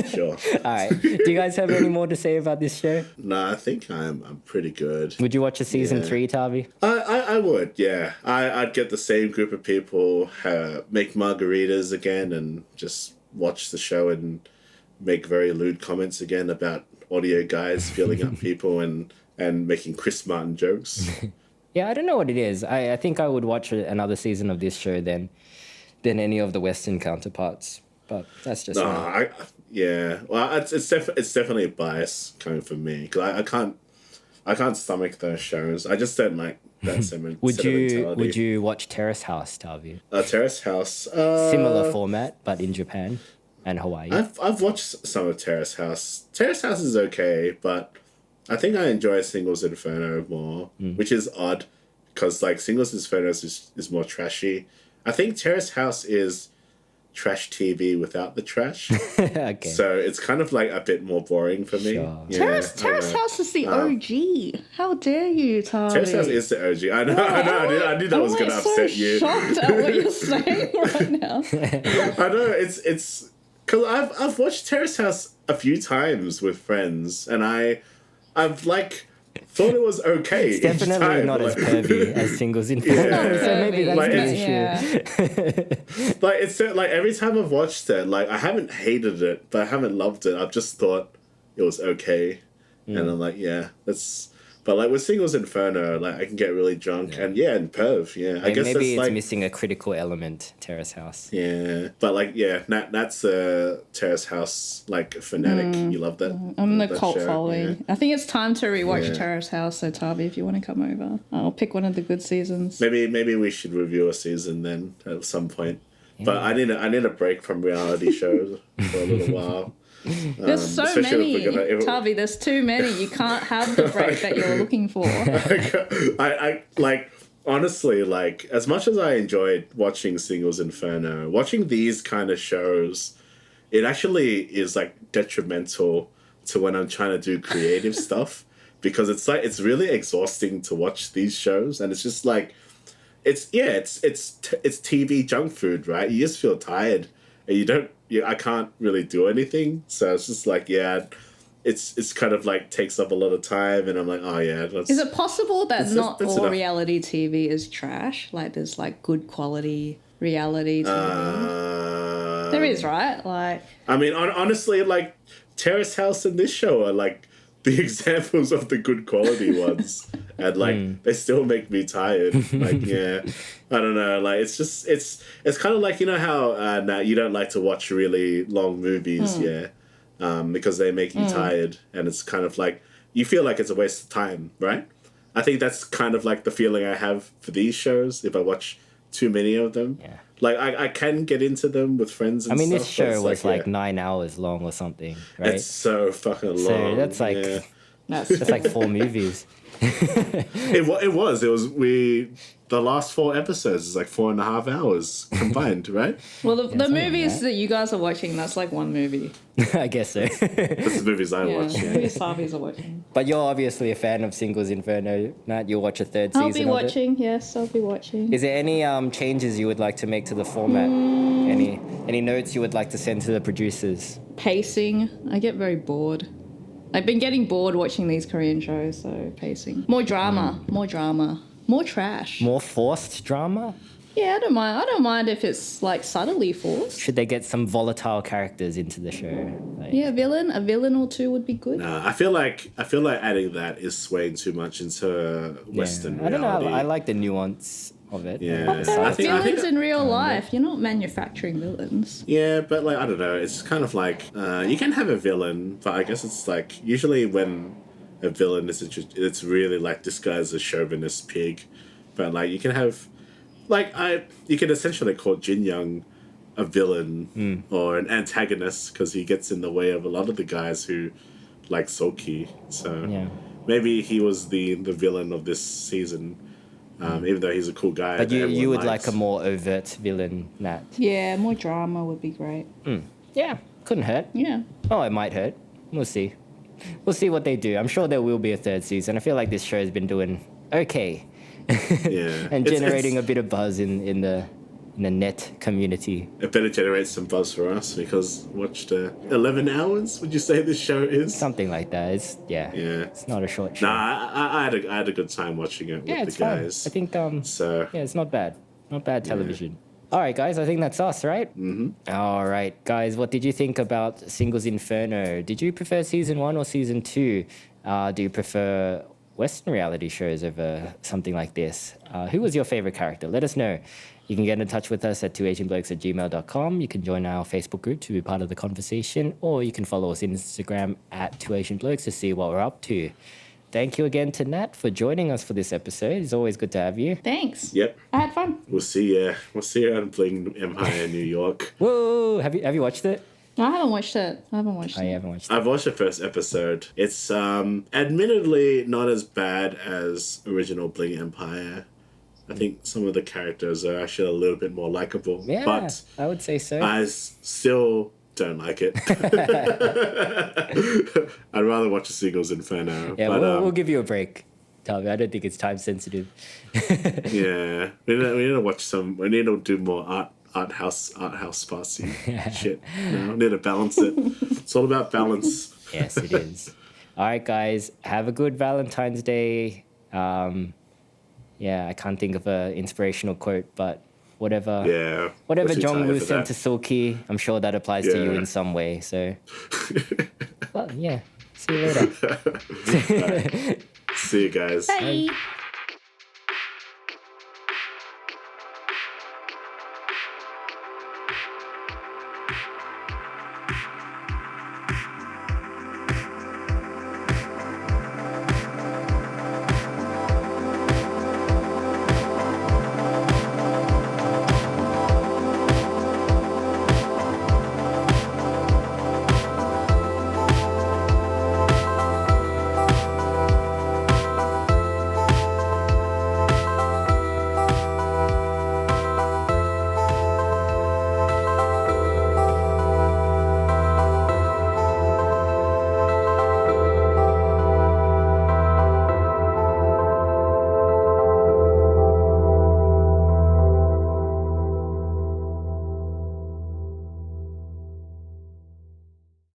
sure. All right. Do you guys have any more to say about this show? No, I think I'm pretty good. Would you watch a season 3, Tavi? I would. Yeah, I'd get the same group of people, make margaritas again, and just watch the show and make very lewd comments again about audio guys feeling up people and making Chris Martin jokes. Yeah, I don't know what it is. I think I would watch another season of this show than any of the Western counterparts. But that's just Well, it's definitely a bias coming from me because I can't stomach those shows. I just don't like that sentimentality. Would you watch Terrace House, Tavi? Terrace House. Similar format, but in Japan and Hawaii. I've watched some of Terrace House. Terrace House is okay, but I think I enjoy Singles Inferno more, which is odd because like Singles Inferno is more trashy. I think Terrace House is trash TV without the trash. Okay. So it's kind of like a bit more boring for me. Sure. Yeah, Terrace House is the OG. How dare you, Tavi? Terrace House is the OG. I know. I knew that was going to upset you. I'm shocked at what you're saying right now. I know. It's because I've watched Terrace House a few times with friends, and I've like thought it was okay. It's definitely not as pervy as Singles Inferno, so maybe that's the issue. Like it's like every time I've watched it, like I haven't hated it, but I haven't loved it. I've just thought it was okay, and I'm like, yeah, that's. But like with Singles Inferno, like I can get really drunk and and perv. Yeah, I guess maybe that's it's missing a critical element. Terrace House. Yeah, but like that's a Terrace House like fanatic. You love that. I'm the cult following. Yeah. I think it's time to rewatch Terrace House. So Tavi, if you want to come over, I'll pick one of the good seasons. Maybe we should review a season then at some point. Yeah. But I need a break from reality shows for a little while. There's so many, Tavi. There's too many. You can't have the break that you're looking for. I like honestly like as much as I enjoyed watching Singles Inferno, watching these kind of shows, it actually is like detrimental to when I'm trying to do creative stuff because it's really exhausting to watch these shows and it's just like it's TV junk food, right? You just feel tired and you don't. I can't really do anything, so it's just like it's kind of like takes up a lot of time, and I'm like, oh yeah. Is it possible that not all enough. reality TV is trash? Like there's like good quality reality TV. There is, right? Like I mean, honestly, like Terrace House and this show are like the examples of the good quality ones, and like they still make me tired. Like I don't know. Like it's just it's kind of like how Nat, you don't like to watch really long movies, because they make you tired, and it's kind of like you feel like it's a waste of time, right? I think that's kind of like the feeling I have for these shows if I watch too many of them. Yeah. Like I can get into them with friends and stuff. I mean, this show was like 9 hours long or something, right? It's so fucking long. So that's like that's like 4 movies. It was the last 4 episodes is like 4.5 hours combined, right? Well, the movies that you guys are watching, that's like one movie. I guess so. That's the movies I watch. Yeah, movies Savi's are watching. But you're obviously a fan of Singles Inferno, Nat. You'll watch a 3rd season. I'll be watching. Yes, I'll be watching. Is there any changes you would like to make to the format? Any notes you would like to send to the producers? Pacing. I get very bored. I've been getting bored watching these Korean shows, so pacing. More drama. More trash. More forced drama? Yeah, I don't mind. I don't mind if it's like subtly forced. Should they get some volatile characters into the show? Like, Yeah, a villain or two would be good. Nah, I feel like adding that is swaying too much into Western I don't reality. know. I like the nuance of it. Yeah. There I are think- villains in real life. You're not manufacturing villains. Yeah, but like I don't know. It's kind of like you can have a villain, but I guess it's like usually when a villain is it's really like disguised as a chauvinist pig, but like you can have you can essentially call Jin Young a villain or an antagonist because he gets in the way of a lot of the guys who like Soki. So Yeah. maybe he was the villain of this season, even though he's a cool guy. But that you everyone would likes. like a more overt villain, Nat. Yeah, more drama would be great. Yeah, couldn't hurt. Yeah. Oh, it might hurt. We'll see. We'll see what they do. I'm sure there will be a third season. I feel like this show has been doing okay. Yeah. And It's- generating a bit of buzz in the net community. It better generate some buzz for us because watched 11 hours. Would you say this show is? Something like that. It's Yeah. It's not a short show. Nah, I had a good time watching it Yeah, with it's the fun. guys. I think So yeah, it's not bad. Not bad television. All right, guys, I think that's us, right? Mm-hmm. All right, guys, what did you think about Singles Inferno? Did you prefer season 1 or season 2? Do you prefer Western reality shows over something like this? Who was your favorite character? Let us know. You can get in touch with us at 2asianblokes@gmail.com. You can join our Facebook group to be part of the conversation, or you can follow us on Instagram at 2asianblokes to see what we're up to. Thank you again to Nat for joining us for this episode. It's always good to have you. Thanks. yep, I had fun. we'll see you on Bling Empire in New York. Whoa! Have you watched it? No, I haven't watched it. I haven't watched it. I've watched the first episode. It's admittedly not as bad as original Bling Empire. I think some of the characters are actually a little bit more likable. Yeah, But I would say so. I still don't like it. I'd rather watch a Singles Inferno. Yeah, but, we'll give you a break, Tommy. I don't think it's time sensitive. yeah, we need to watch some. We need to do more art house spicy shit. No, we need to balance it. It's all about balance. Yes, it is. All right, guys, have a good Valentine's Day. Yeah, I can't think of an inspirational quote, but whatever. Yeah. Whatever we're too Jong tired Woo for sent that. to Soki, I'm sure that applies to you Yeah. in some way. So, well, yeah. See you later. See you guys. Bye.